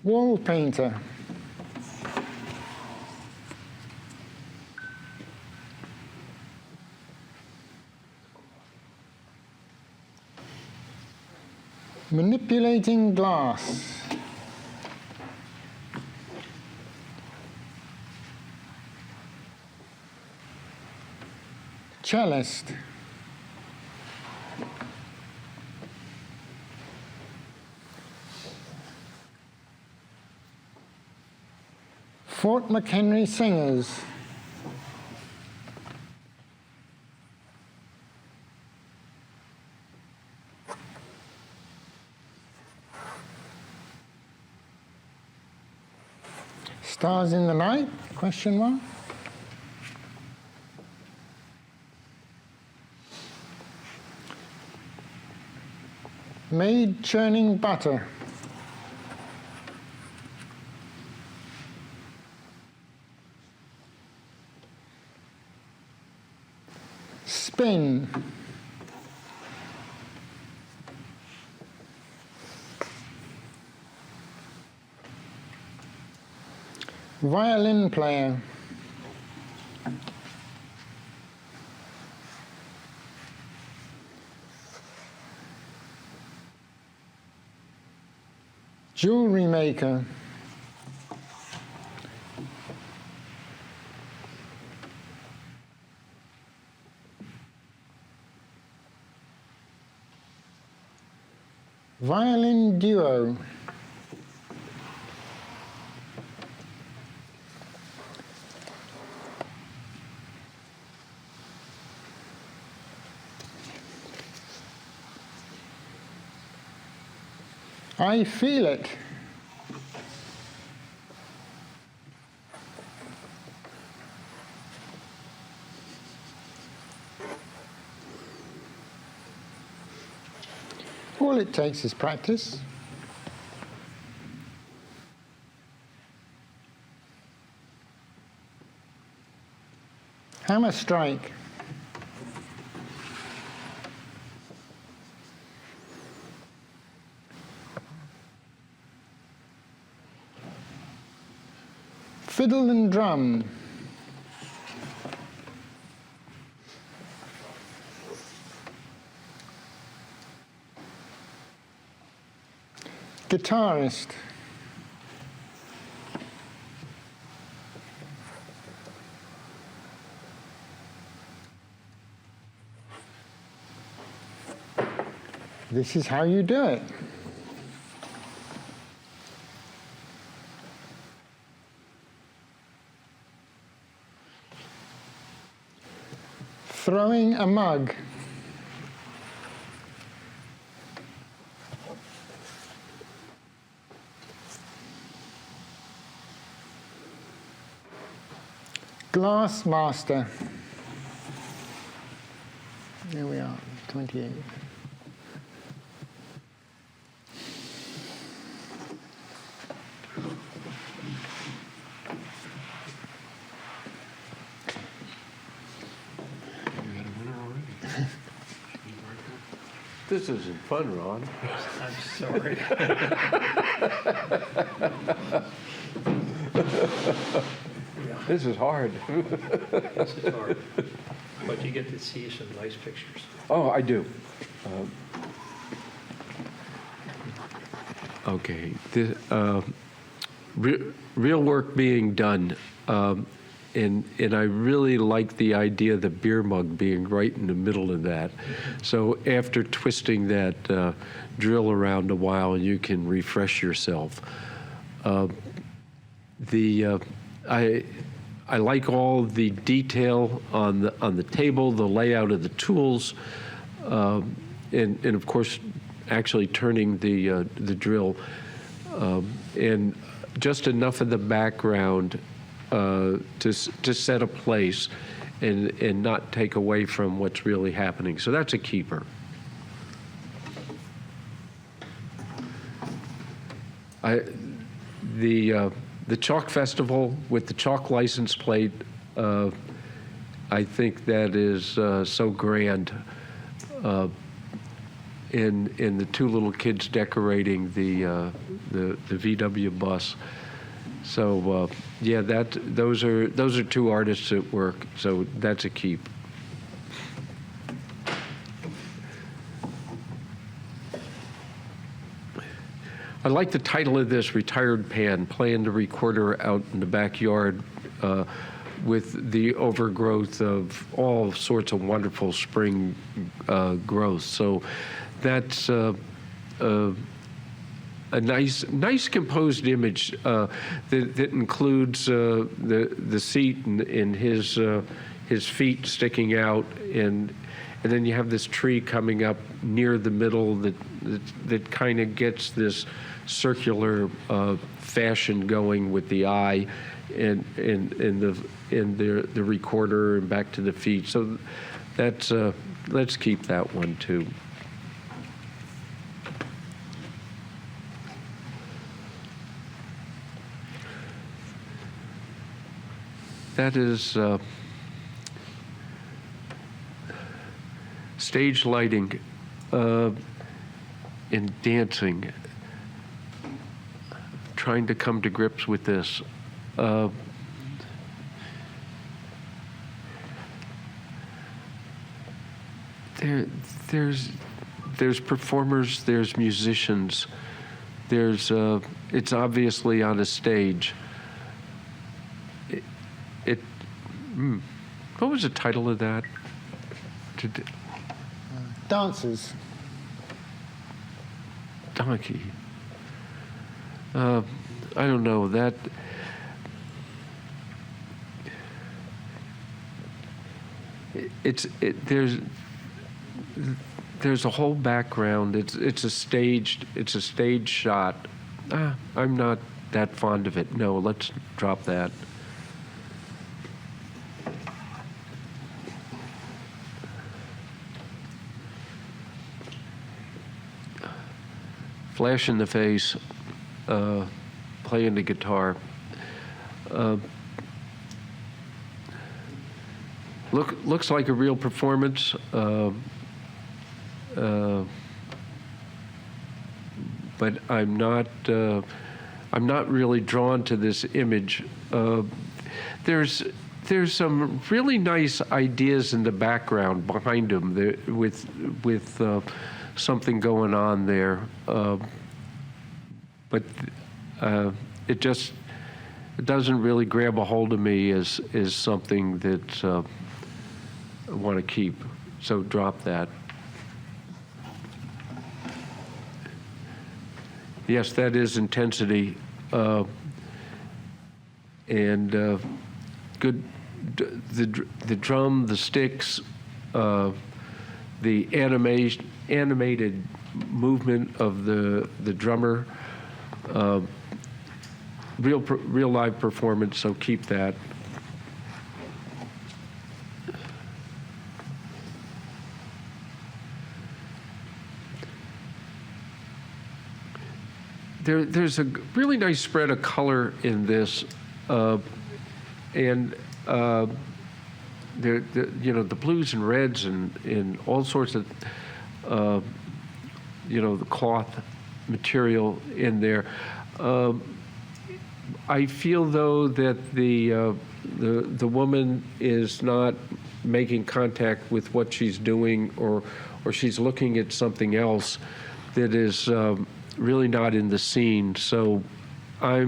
Wall painter. Manipulating glass. Cellist. Fort McHenry Singers. Stars in the Night? Question mark. Maid churning butter. Spin. Violin player. Jewelry maker. Violin duo. I feel it. All it takes is practice. Hammer strike. Fiddle and drum. Guitarist. This is how you do it. Throwing a mug. Glass master. There we are, 28. This isn't fun, Ron. I'm sorry. This is hard. This is hard. But you get to see some nice pictures. Oh, I do. Okay. Okay. Real work being done. And I really like the idea of the beer mug being right in the middle of that. So after twisting that drill around a while, you can refresh yourself. I like all the detail on the table, the layout of the tools, and of course, actually turning the drill, and just enough of the background to set a place and not take away from what's really happening. So that's a keeper. The Chalk Festival with the chalk license plate, I think that is so grand. And the two little kids decorating the VW bus. So yeah, those are two artists at work. So that's a keep. I like the title of this, Retired Pan, playing the recorder out in the backyard with the overgrowth of all sorts of wonderful spring growth. So that's a nice composed image that includes the seat and his feet sticking out, and then you have this tree coming up near the middle that kind of gets this circular fashion going with the eye and the recorder and back to the feet. So that's let's keep that one too. That is stage lighting and dancing. Trying to come to grips with this. There's performers, there's musicians, it's obviously on a stage. What was the title of that? Dancers. Donkey. I don't know that. There's a whole background. It's a stage shot. I'm not that fond of it. No, let's drop that. Flash in the face, playing the guitar. Looks like a real performance. But I'm not really drawn to this image. There's some really nice ideas in the background behind him with something going on there, but it doesn't really grab a hold of me as something that I want to keep. So drop that. Yes, that is intensity, and good. The drum, the sticks, the animated movement of the drummer, real live performance. So keep that. There's a really nice spread of color in this, and the blues and reds and all sorts of the cloth material in there. I feel though that the woman is not making contact with what she's doing, or she's looking at something else that is really not in the scene. So I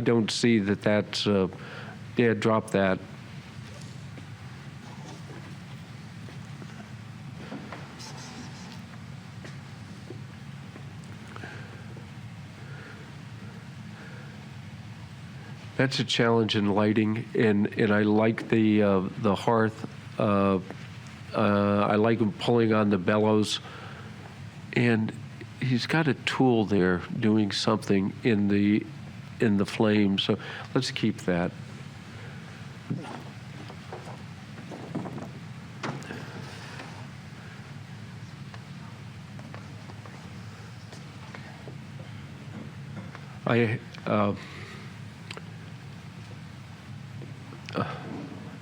don't see that that's, yeah, drop that. That's a challenge in lighting, and I like the hearth. I like him pulling on the bellows, and he's got a tool there doing something in the flame. So let's keep that.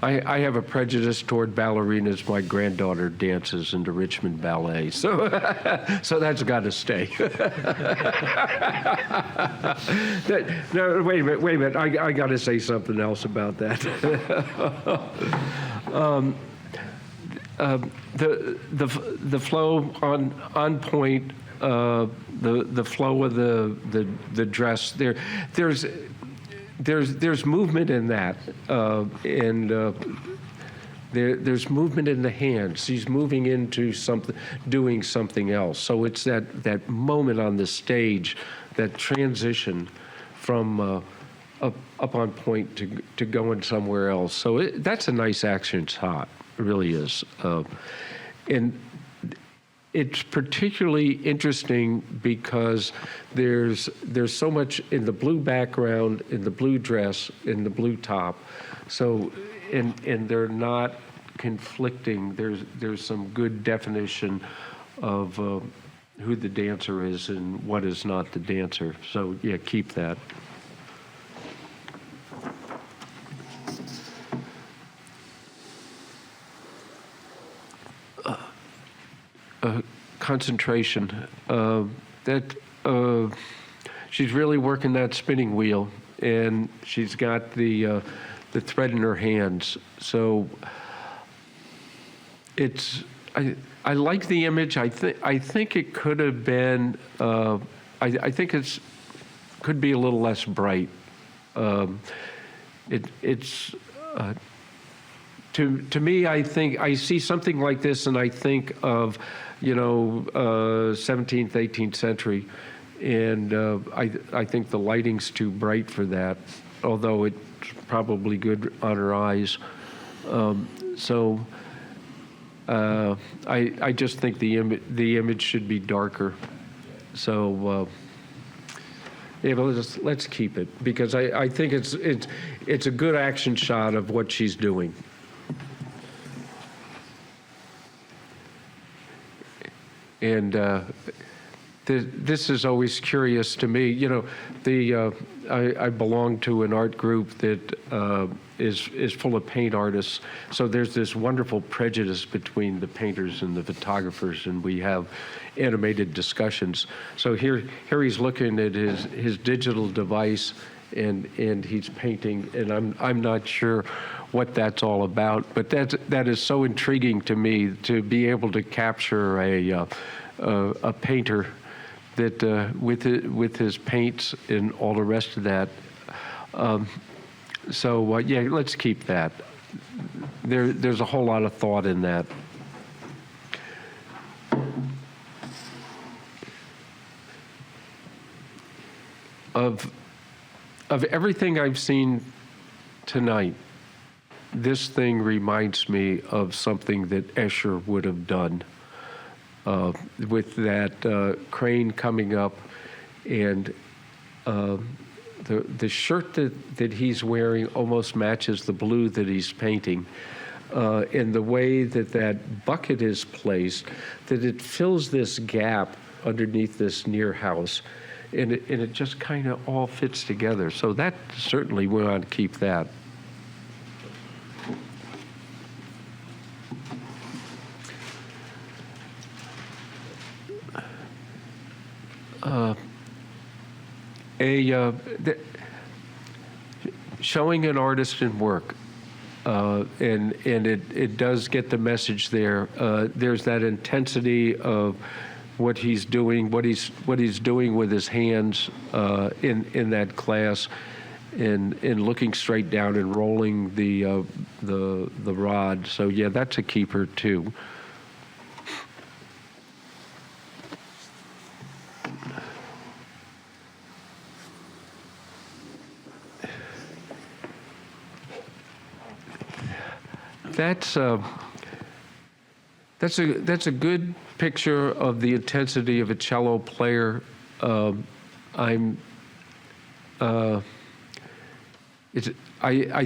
I have a prejudice toward ballerinas. My granddaughter dances in the Richmond Ballet, so so that's got to stay. No, wait a minute. I got to say something else about that. The flow on point. The flow of the dress there's movement in that, and there's movement in the hands. He's moving into something, doing something else. So it's that moment on the stage, that transition from up on point to going somewhere else. So that's a nice action shot. It really is, and it's particularly interesting because there's so much in the blue background, in the blue dress, in the blue top. So, and they're not conflicting. There's some good definition of who the dancer is and what is not the dancer. So yeah, keep that. Concentration. She's really working that spinning wheel, and she's got the thread in her hands. So I like the image. I think it could have been. I think it's could be a little less bright. It's. To me, I think I see something like this, and I think of, 17th, 18th century, and I think the lighting's too bright for that, although it's probably good on her eyes. I just think the image should be darker. So. Yeah, but let's keep it, because I think it's a good action shot of what she's doing. And this is always curious to me. I belong to an art group that is full of paint artists. So there's this wonderful prejudice between the painters and the photographers, and we have animated discussions. So here he's looking at his digital device, and he's painting, and I'm not sure what that's all about, but that is so intriguing to me, to be able to capture a painter that with his paints and all the rest of that. Yeah, let's keep that. There's a whole lot of thought in that. Of everything I've seen tonight, this thing reminds me of something that Escher would have done, with that crane coming up, and the shirt that he's wearing almost matches the blue that he's painting, and the way that bucket is placed, that it fills this gap underneath this near house, and it just kind of all fits together. So that certainly we want to keep that. Showing an artist in work, and it does get the message there. There's that intensity of what he's doing with his hands in that class, and looking straight down and rolling the rod. So yeah, that's a keeper too. That's a good picture of the intensity of a cello player. I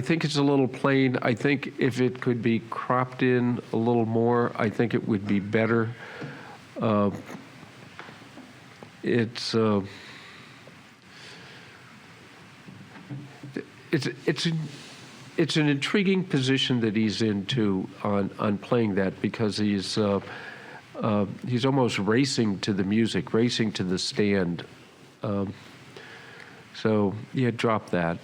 think it's a little plain. I think if it could be cropped in a little more, I think it would be better. It's an intriguing position that he's in too on playing that, because he's almost racing to the music, racing to the stand. So yeah, drop that.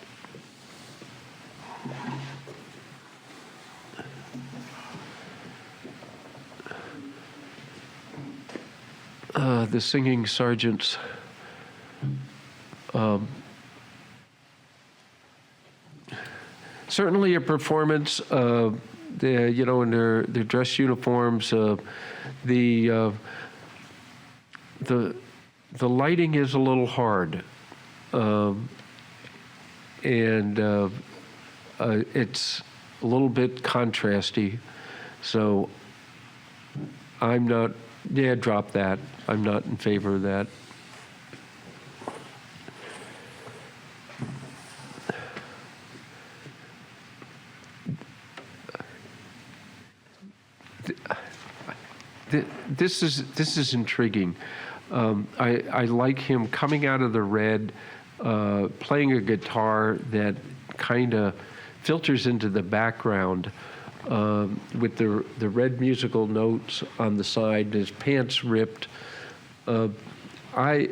The singing sergeants. Certainly a performance, in their dress uniforms. The lighting is a little hard, and it's a little bit contrasty. So I'm not. Yeah, drop that. I'm not in favor of that. This is intriguing. I like him coming out of the red, playing a guitar that kind of filters into the background, with the red musical notes on the side, his pants ripped. I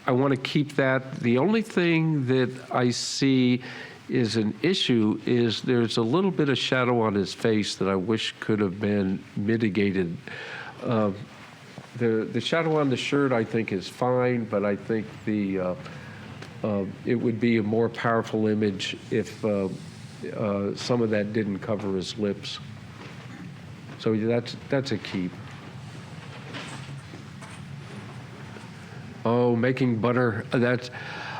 want to keep that. The only thing that I see is an issue is there's a little bit of shadow on his face that I wish could have been mitigated. The shadow on the shirt I think is fine, but I think it would be a more powerful image if some of that didn't cover his lips. So that's a keep. Oh, making butter. That's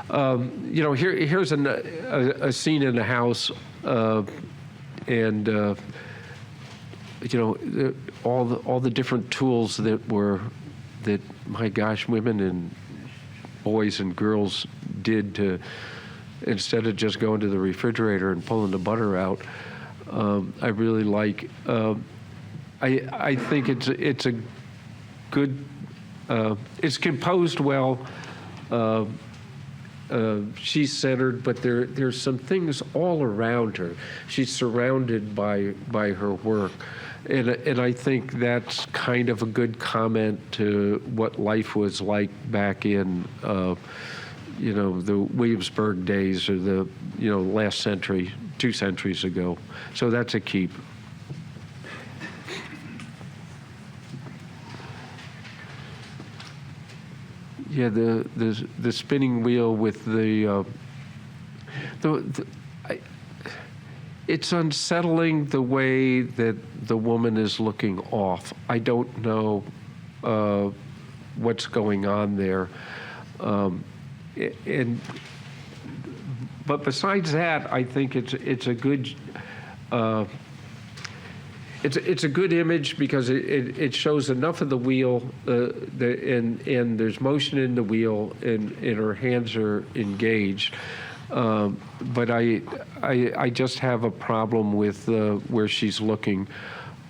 here's a scene in the house, and all the different tools that my gosh, women and boys and girls did to, instead of just going to the refrigerator and pulling the butter out. I really like. I think it's a good. It's composed well. She's centered, but there's some things all around her. She's surrounded by her work, and I think that's kind of a good comment to what life was like back in the Williamsburg days, or the last century, 2 centuries ago. So that's a keep. Yeah, the spinning wheel with it's unsettling the way that the woman is looking off. I don't know what's going on there, but besides that, I think it's a good. It's a good image because it shows enough of the wheel, and there's motion in the wheel, and her hands are engaged. But I just have a problem with where she's looking.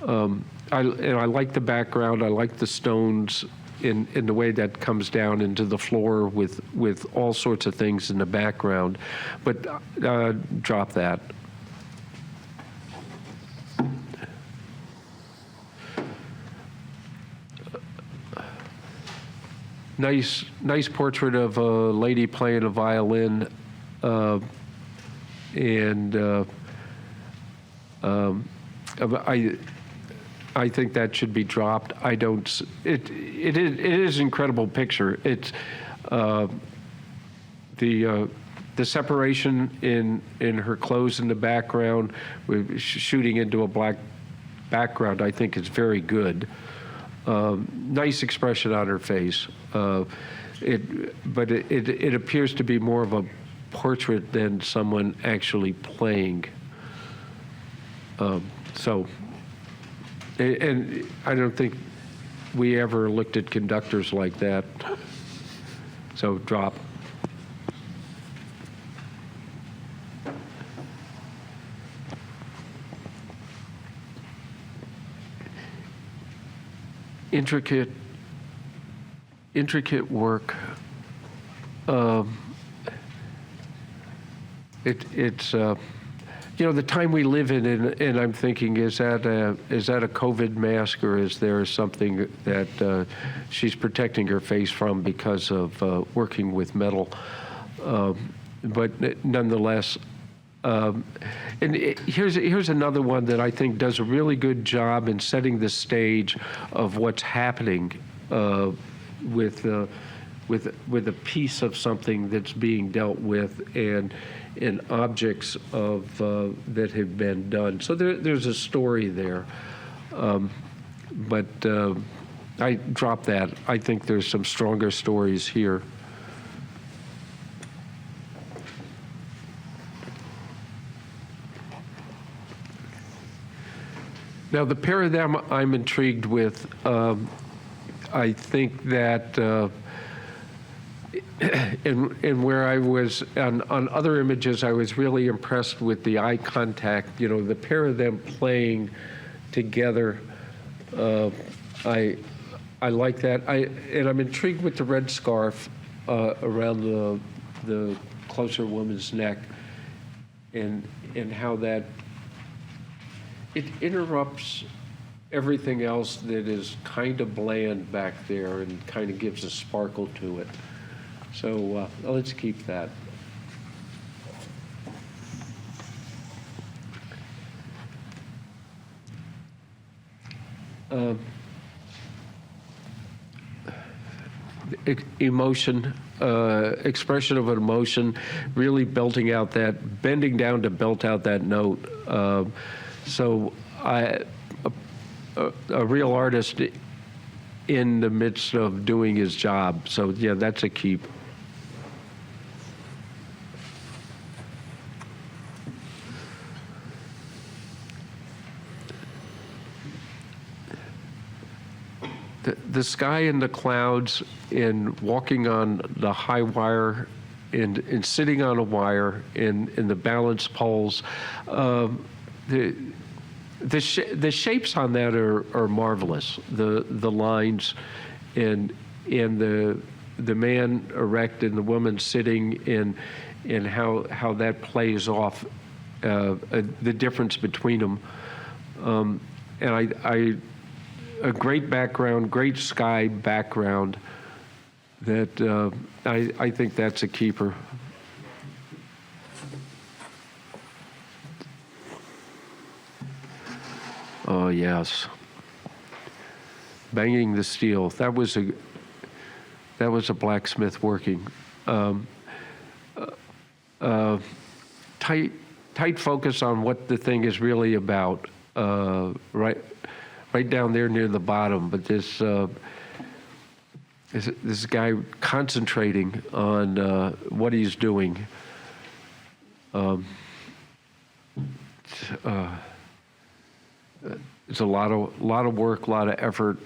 I like the background. I like the stones in the way that comes down into the floor with all sorts of things in the background. But drop that. Nice portrait of a lady playing a violin, I think that should be dropped. I don't. It is an incredible picture. It's the separation in her clothes in the background, with shooting into a black background, I think is very good. Nice expression on her face. But it appears to be more of a portrait than someone actually playing. And I don't think we ever looked at conductors like that. So drop. Intricate work. It's the time we live in, and I'm thinking, is that a COVID mask, or is there something that she's protecting her face from because of working with metal? But nonetheless, here's another one that I think does a really good job in setting the stage of what's happening with a piece of something that's being dealt with and objects of that have been done. So there's a story there, but I dropped that. I think there's some stronger stories here. Now, the pair of them I'm intrigued with. I think that and where I was on other images, I was really impressed with the eye contact. The pair of them playing together. I like that. And I'm intrigued with the red scarf around the closer woman's neck, and how that it interrupts everything else that is kind of bland back there and kind of gives a sparkle to it. So let's keep that. Emotion, expression of an emotion, really bending down to belt out that note. A real artist in the midst of doing his job. So yeah, that's a keep. The sky and the clouds, and walking on the high wire, and sitting on a wire, in the balance poles. The shapes on that are marvelous. The lines, and the man erect and the woman sitting, and how that plays off the difference between them. And a great background, great sky background. That I think that's a keeper. Oh yes, banging the steel. That was a blacksmith working. Tight focus on what the thing is really about. Right down there near the bottom. But this guy concentrating on what he's doing. It's a lot of work, a lot of effort.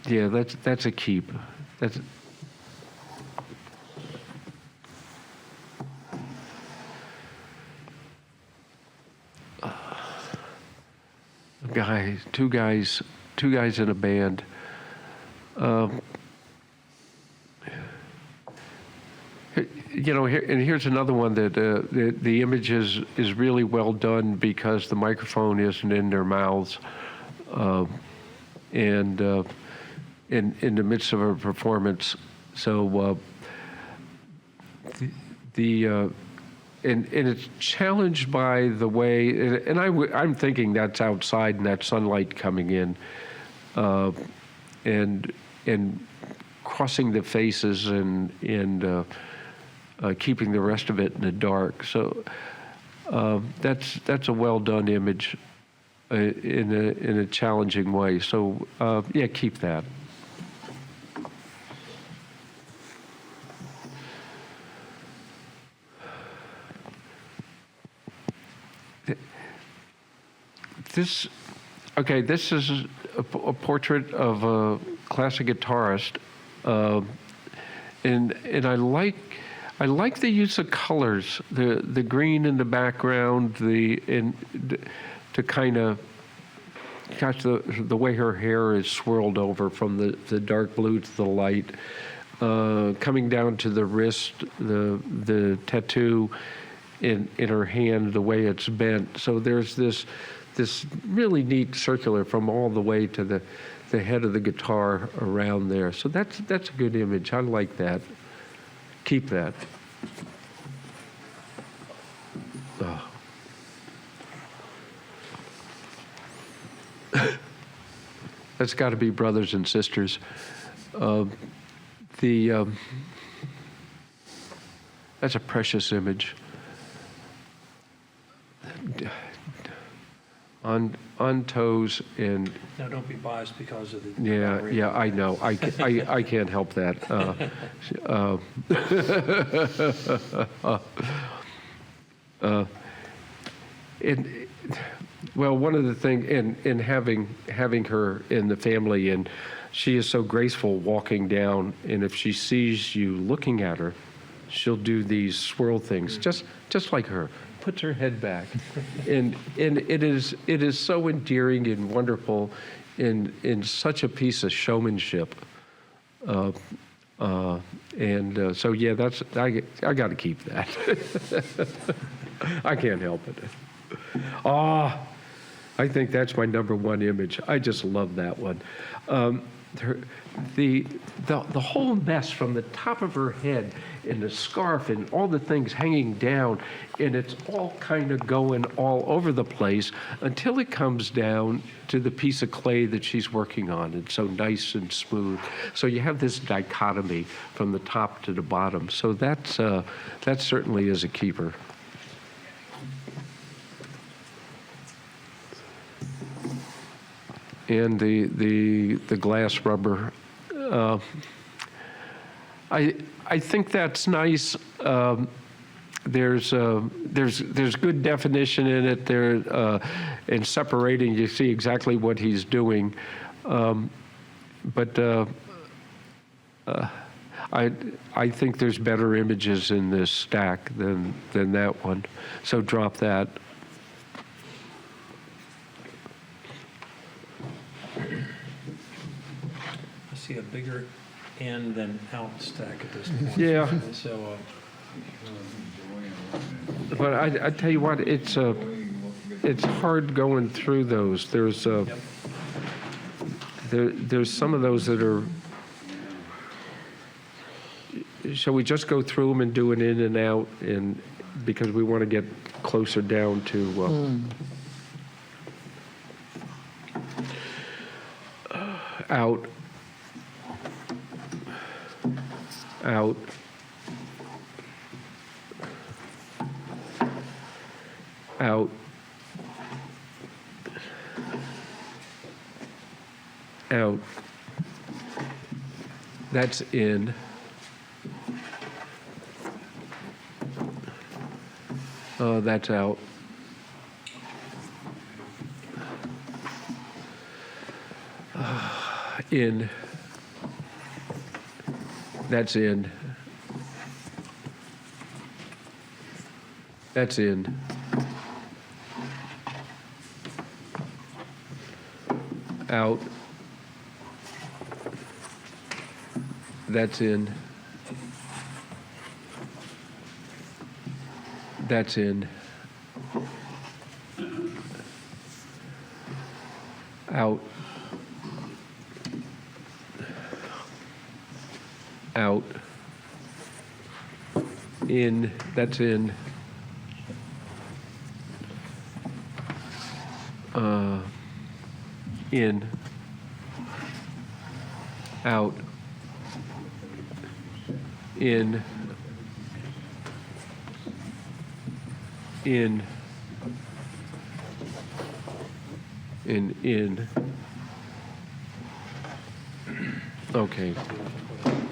Yeah, that's a keep. That's two guys in a band. Here's another one that the image is really well done because the microphone isn't in their mouths, and in the midst of a performance. So the and it's challenged by the way, and I'm thinking that's outside and that sunlight coming in, and crossing the faces and keeping the rest of it in the dark. So that's a well done image in a challenging way. So yeah, keep that. This is a portrait of a classic guitarist, and I like the use of colors, the green in the background, to kind of catch the way her hair is swirled over from the dark blue to the light, coming down to the wrist, the tattoo in her hand, the way it's bent. So there's this really neat circular from all the way to the head of the guitar around there. So that's a good image. I like that. Keep that. Oh. That's got to be brothers and sisters. That's a precious image. On toes and Now, don't be biased because of the. yeah, I know. I can't help that. Well, one of the things in having her in the family, and she is so graceful walking down, and if she sees you looking at her, she'll do these swirl things, just like her. Puts her head back, and it is so endearing and wonderful, in such a piece of showmanship, so yeah, that's I got to keep that. I can't help it. I think that's my number one image. I just love that one. The whole mess from the top of her head and the scarf and all the things hanging down, and it's all kind of going all over the place until it comes down to the piece of clay that she's working on. It's so nice and smooth. So you have this dichotomy from the top to the bottom. So that certainly is a keeper. And the glass rubber, I think that's nice. There's good definition in it there, in separating. You see exactly what he's doing, but I think there's better images in this stack than that one. So drop that. I see a bigger in than out stack at this point. Yeah. So, But I tell you what, it's hard going through those. There's some of those that are. Shall we just go through them and do an in and out, and because we want to get closer down to out. Out. Out. Out. That's in. That's out. In. That's in. That's in. Out. That's in. That's in. Out. Out. In. That's in. in, out, in, in, in. Okay.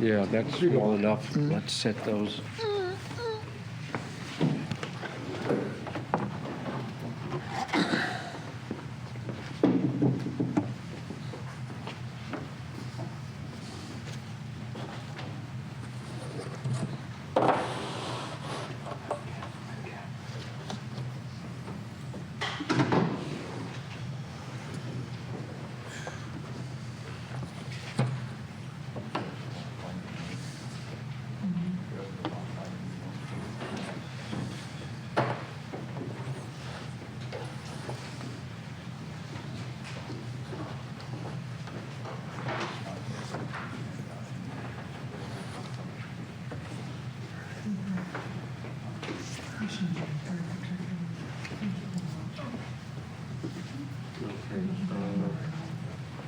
Yeah, that's small enough. Let's set those.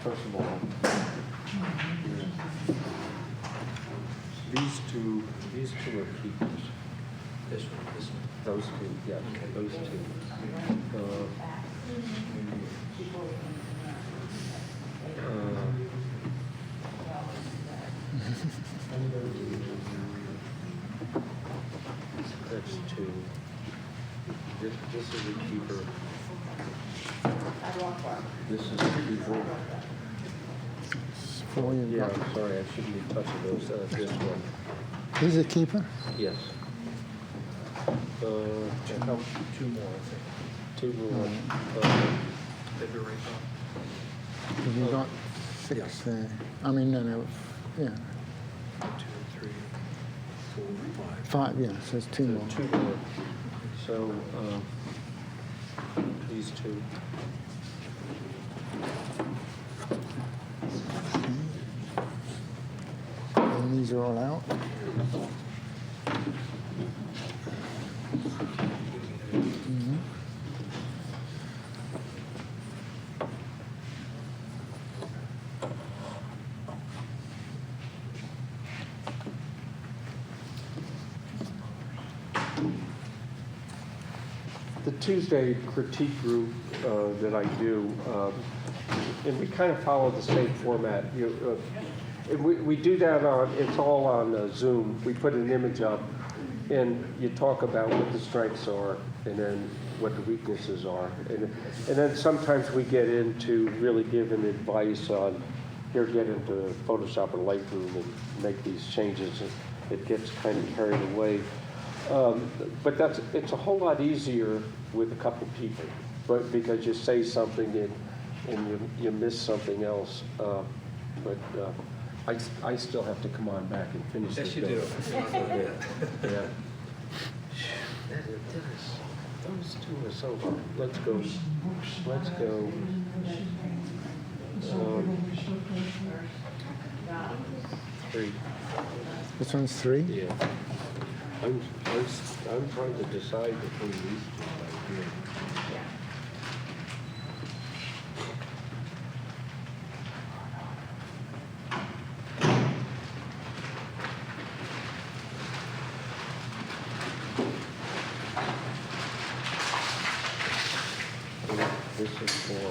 First of all, these two are keepers. This one. Those two, yeah, those two. That's two. This is a keeper. This is a keeper. Yeah, I'm sorry, I shouldn't be touching those. This one. This is a keeper? Yes. Two more, I think. Two more. Have you got six there? I mean, no, yeah. 2, 3, 4, 5. Five, yeah, so it's two more. Two more. So, these two. And these are all out? The Tuesday critique group that I do, and we kind of follow the same format. We do that on, it's all on Zoom. We put an image up and you talk about what the strengths are and then what the weaknesses are. And then sometimes we get into really giving advice on, here, get into Photoshop or Lightroom and make these changes. And it gets kind of carried away. But it's a whole lot easier with a couple people, but because you say something and you miss something else. I still have to come on back and finish this. Yes, you do. Yeah. Those two are so hard. Let's go. Three. This one's three? Yeah. I'm trying to decide between these two right here. This is for.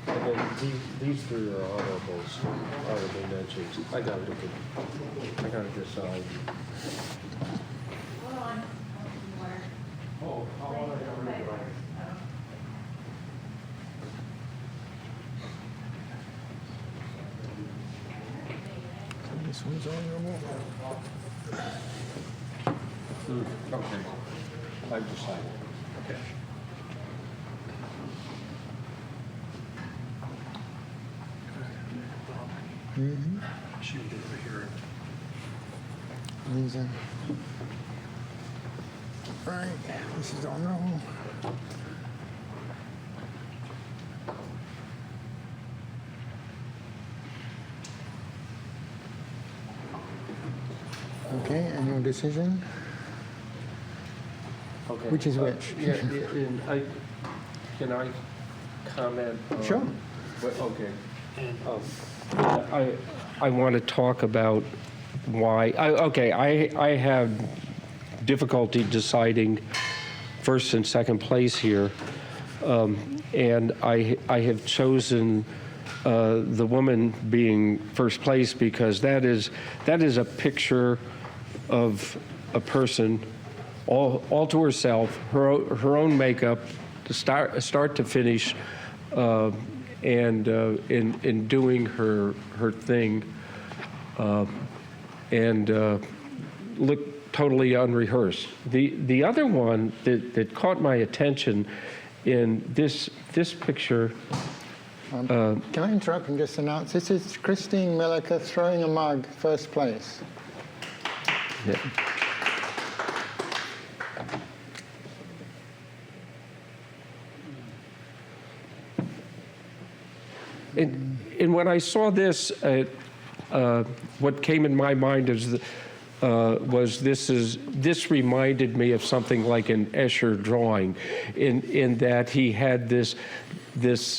And then these three are honorable mentions. I gotta decide. Hold on. This one's on your wall. Okay. I've decided. Okay. She would over here. These are. Right, this is on normal. Okay, and your decision? Okay. Which is which? Yeah, and can I comment? Sure. Okay. I want to talk about why, I have difficulty deciding first and second place here. And I have chosen the woman being first place because that is a picture of a person all to herself, her own makeup, to start to finish, and in doing her thing, and look totally unrehearsed. The other one that caught my attention in this picture. Can I interrupt and just announce, this is Christine Milliker throwing a mug, first place. Yeah. And when I saw this, what came in my mind was this reminded me of something like an Escher drawing, in that he had this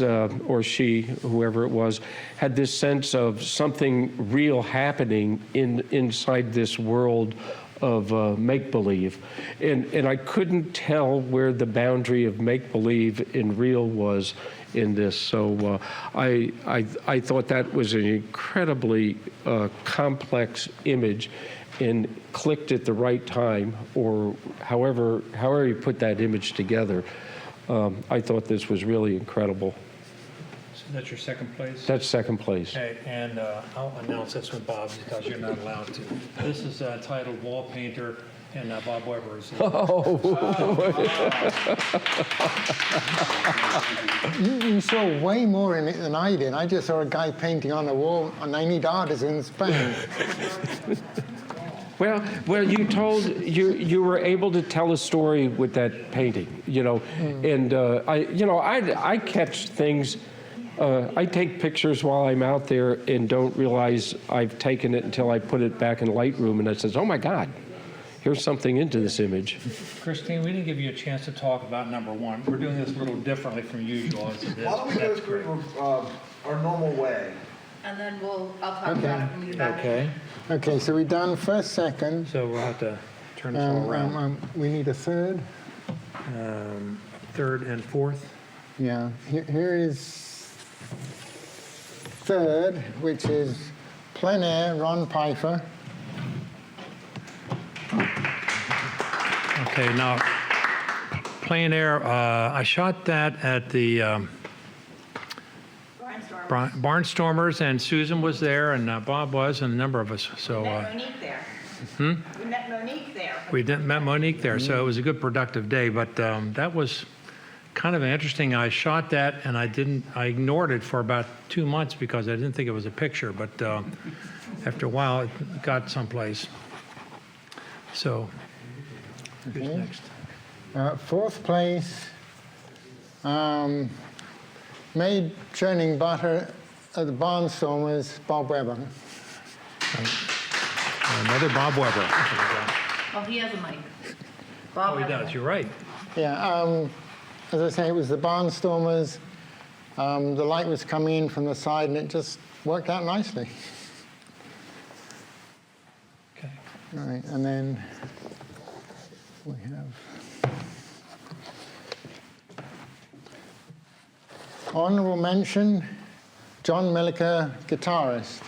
or she, whoever it was, had this sense of something real happening inside this world of make-believe. And I couldn't tell where the boundary of make-believe and real was in this. So I thought that was an incredibly complex image and clicked at the right time, or however you put that image together. I thought this was really incredible. So that's your second place? That's second place. Okay, and I'll announce this one, Bob, because you're not allowed to. This is titled Wall Painter, and Bob Weber is You saw way more in it than I did. I just saw a guy painting on the wall, and I need Artisans paint. Well, you were able to tell a story with that painting, and I catch things. I take pictures while I'm out there and don't realize I've taken it until I put it back in Lightroom, and it says, "Oh my God, here's something into this image." Christine, we didn't give you a chance to talk about number one. We're doing this a little differently from usual. Why don't we go through our normal way? And then I'll talk about it when we get back. Okay, Okay, so we've done first, second. so we'll have to turn this all around. We need a third. Third and fourth. Yeah, here is third, which is plein air, Ron Pfeiffer. Okay, now, plein air, I shot that at the Barnstormers, and Susan was there, and Bob was, and a number of us. So Monique there. We met Monique there. we met Monique there, so it was a good productive day. But that was kind of interesting. I shot that, and I ignored it for about 2 months because I didn't think it was a picture. But after a while, it got someplace. So who's next? Fourth place, made churning butter at the Barnstormers, Bob Weber. Another Bob Weber. Oh, he has a mic. Oh, Bob he has a does. mic. You're right. Yeah, as I say, it was the Barnstormers. The light was coming in from the side, and it just worked out nicely. Okay. All right, and then we have honorable mention, John Milliker, guitarist.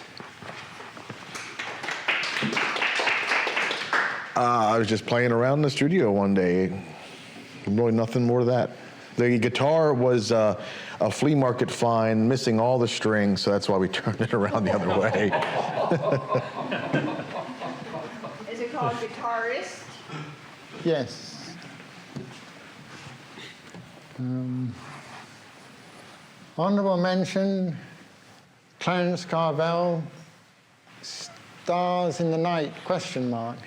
I was just playing around in the studio one day. Really nothing more to that. The guitar was a flea market find, missing all the strings, so that's why we turned it around the other way. Is it called guitarist? Yes. Honorable mention, Clarence Carvel, Stars in the Night, question mark.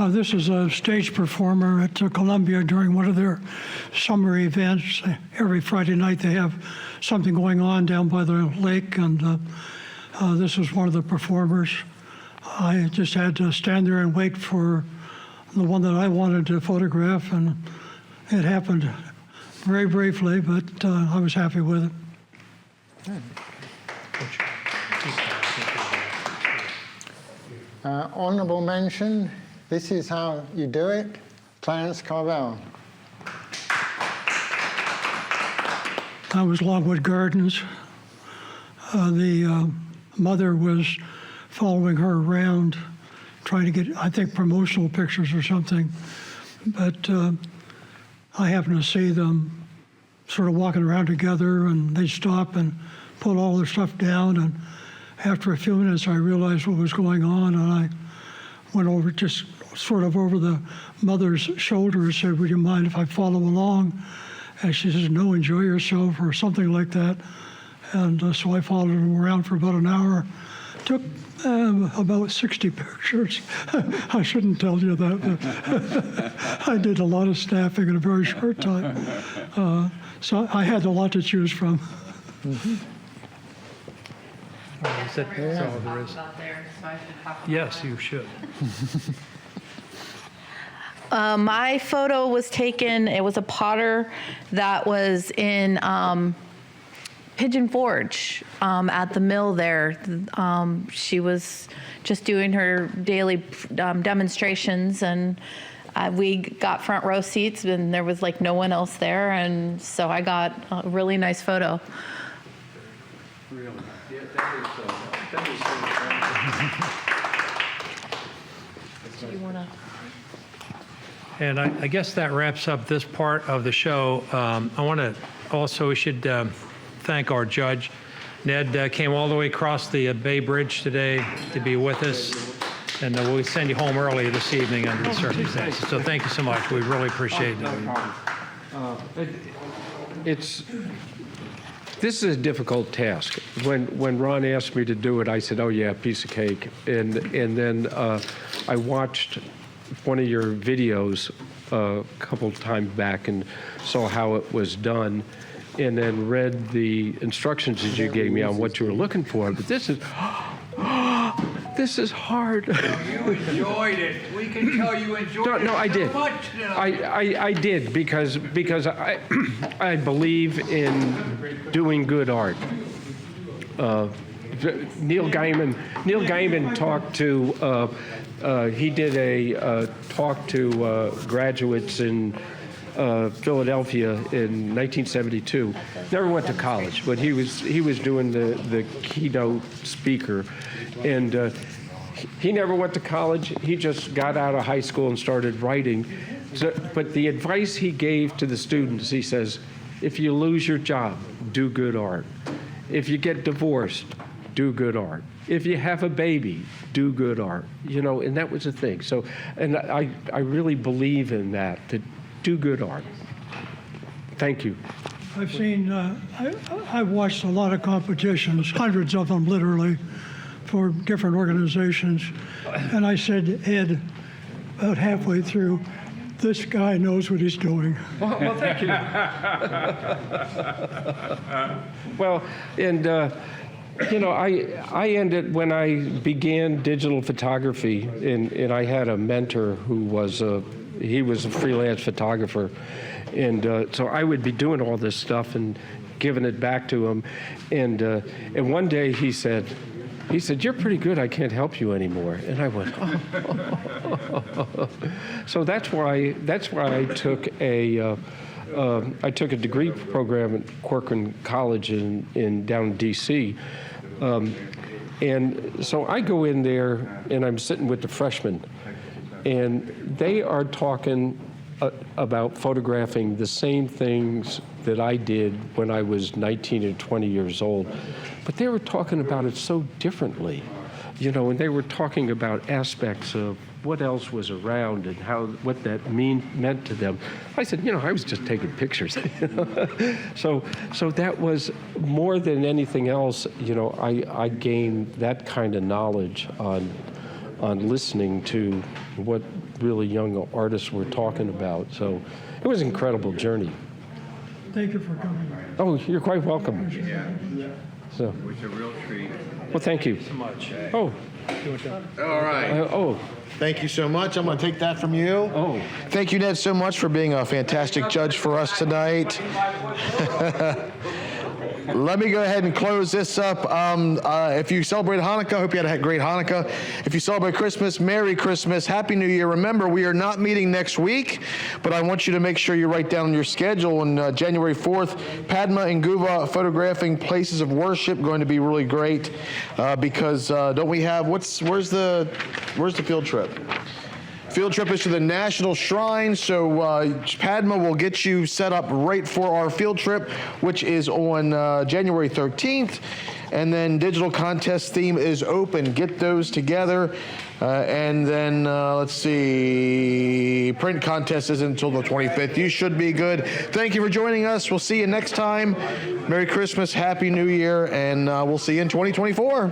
This is a stage performer at Columbia during one of their summer events. Every Friday night they have something going on down by the lake, and This was one of the performers. I just had to stand there and wait for the one that I wanted to photograph, and it happened very briefly, but I was happy with it. Honorable mention, this is how you do it, Clarence Carvel. That was Longwood Gardens. The mother was following her around, trying to get, I think, promotional pictures or something. But I happened to see them sort of walking around together, and they stop and put all their stuff down. And after a few minutes, I realized what was going on, and I went over, just sort of over the mother's shoulder, and said, "Would you mind if I follow along?" And she says, "No, enjoy yourself," or something like that. And so I followed them around for about an hour. Took about 60 pictures. I shouldn't tell you that, but I did a lot of staffing in a very short time. So I had a lot to choose from. Is that all there is? Yes, you should. My photo was taken, it was a potter that was in Pigeon Forge at the mill there. She was just doing her daily demonstrations, and we got front row seats, and there was like no one else there, and so I got a really nice photo. Really? Yeah, that is Do you want to? And I guess that wraps up this part of the show. I want to also, we should thank our judge. Ned came all the way across the Bay Bridge today to be with us, and we'll send you home early this evening under the circumstances. So thank you so much. We really appreciate it. This is a difficult task. When Ron asked me to do it, I said, "Oh yeah, piece of cake." And then I watched one of your videos a couple times back and saw how it was done, and then read the instructions that you gave me on what you were looking for. But this is hard. You enjoyed it. We can tell you enjoyed it. No, I did. So much. I did because I believe in doing good art. Neil Gaiman talked to. He did a talk to graduates in Philadelphia in 1972. Never went to college, but he was doing the keynote speaker, and he never went to college. He just got out of high school and started writing. But the advice he gave to the students, he says, if you lose your job, do good art. If you get divorced, do good art. If you have a baby, do good art. And that was the thing. So, and I really believe in that, to do good art. Thank you. I've seen, I've watched a lot of competitions, hundreds of them literally, for different organizations. And I said to Ed, about halfway through, this guy knows what he's doing. Well, thank you. Well, and I ended, when I began digital photography, and I had a mentor who was he was a freelance photographer, and so I would be doing all this stuff and giving it back to him, and one day he said, "You're pretty good. I can't help you anymore." And I went, "Oh." So that's why I took a degree program at Corcoran College down in D.C. And so I go in there and I'm sitting with the freshmen, and they are talking about photographing the same things that I did when I was 19 and 20 years old, but they were talking about it so differently, and they were talking about aspects of what else was around and what that meant to them. I said, I was just taking pictures. So that was more than anything else. I gained that kind of knowledge on listening to what really young artists were talking about. So it was an incredible journey. Thank you for coming. Oh, you're quite welcome. So, It's a real treat. well, thank you. So much. Oh, All right. oh, Thank you so much. I'm going to take that from you. oh. Thank you, Ned, so much for being a fantastic judge for us tonight. Let me go ahead and close this up. If you celebrate Hanukkah, I hope you had a great Hanukkah. If you celebrate Christmas, Merry Christmas, Happy New Year. Remember, we are not meeting next week, but I want you to make sure you write down on your schedule on January 4th, Padma and Guva photographing places of worship, going to be really great because don't we have, where's the field trip? Field trip is to the National Shrine, so Padma will get you set up right for our field trip, which is on January 13th. And then digital contest theme is open. Get those together. And then, let's see, print contest is until the 25th. You should be good. Thank you for joining us. We'll see you next time. Merry Christmas, Happy New Year, and we'll see you in 2024.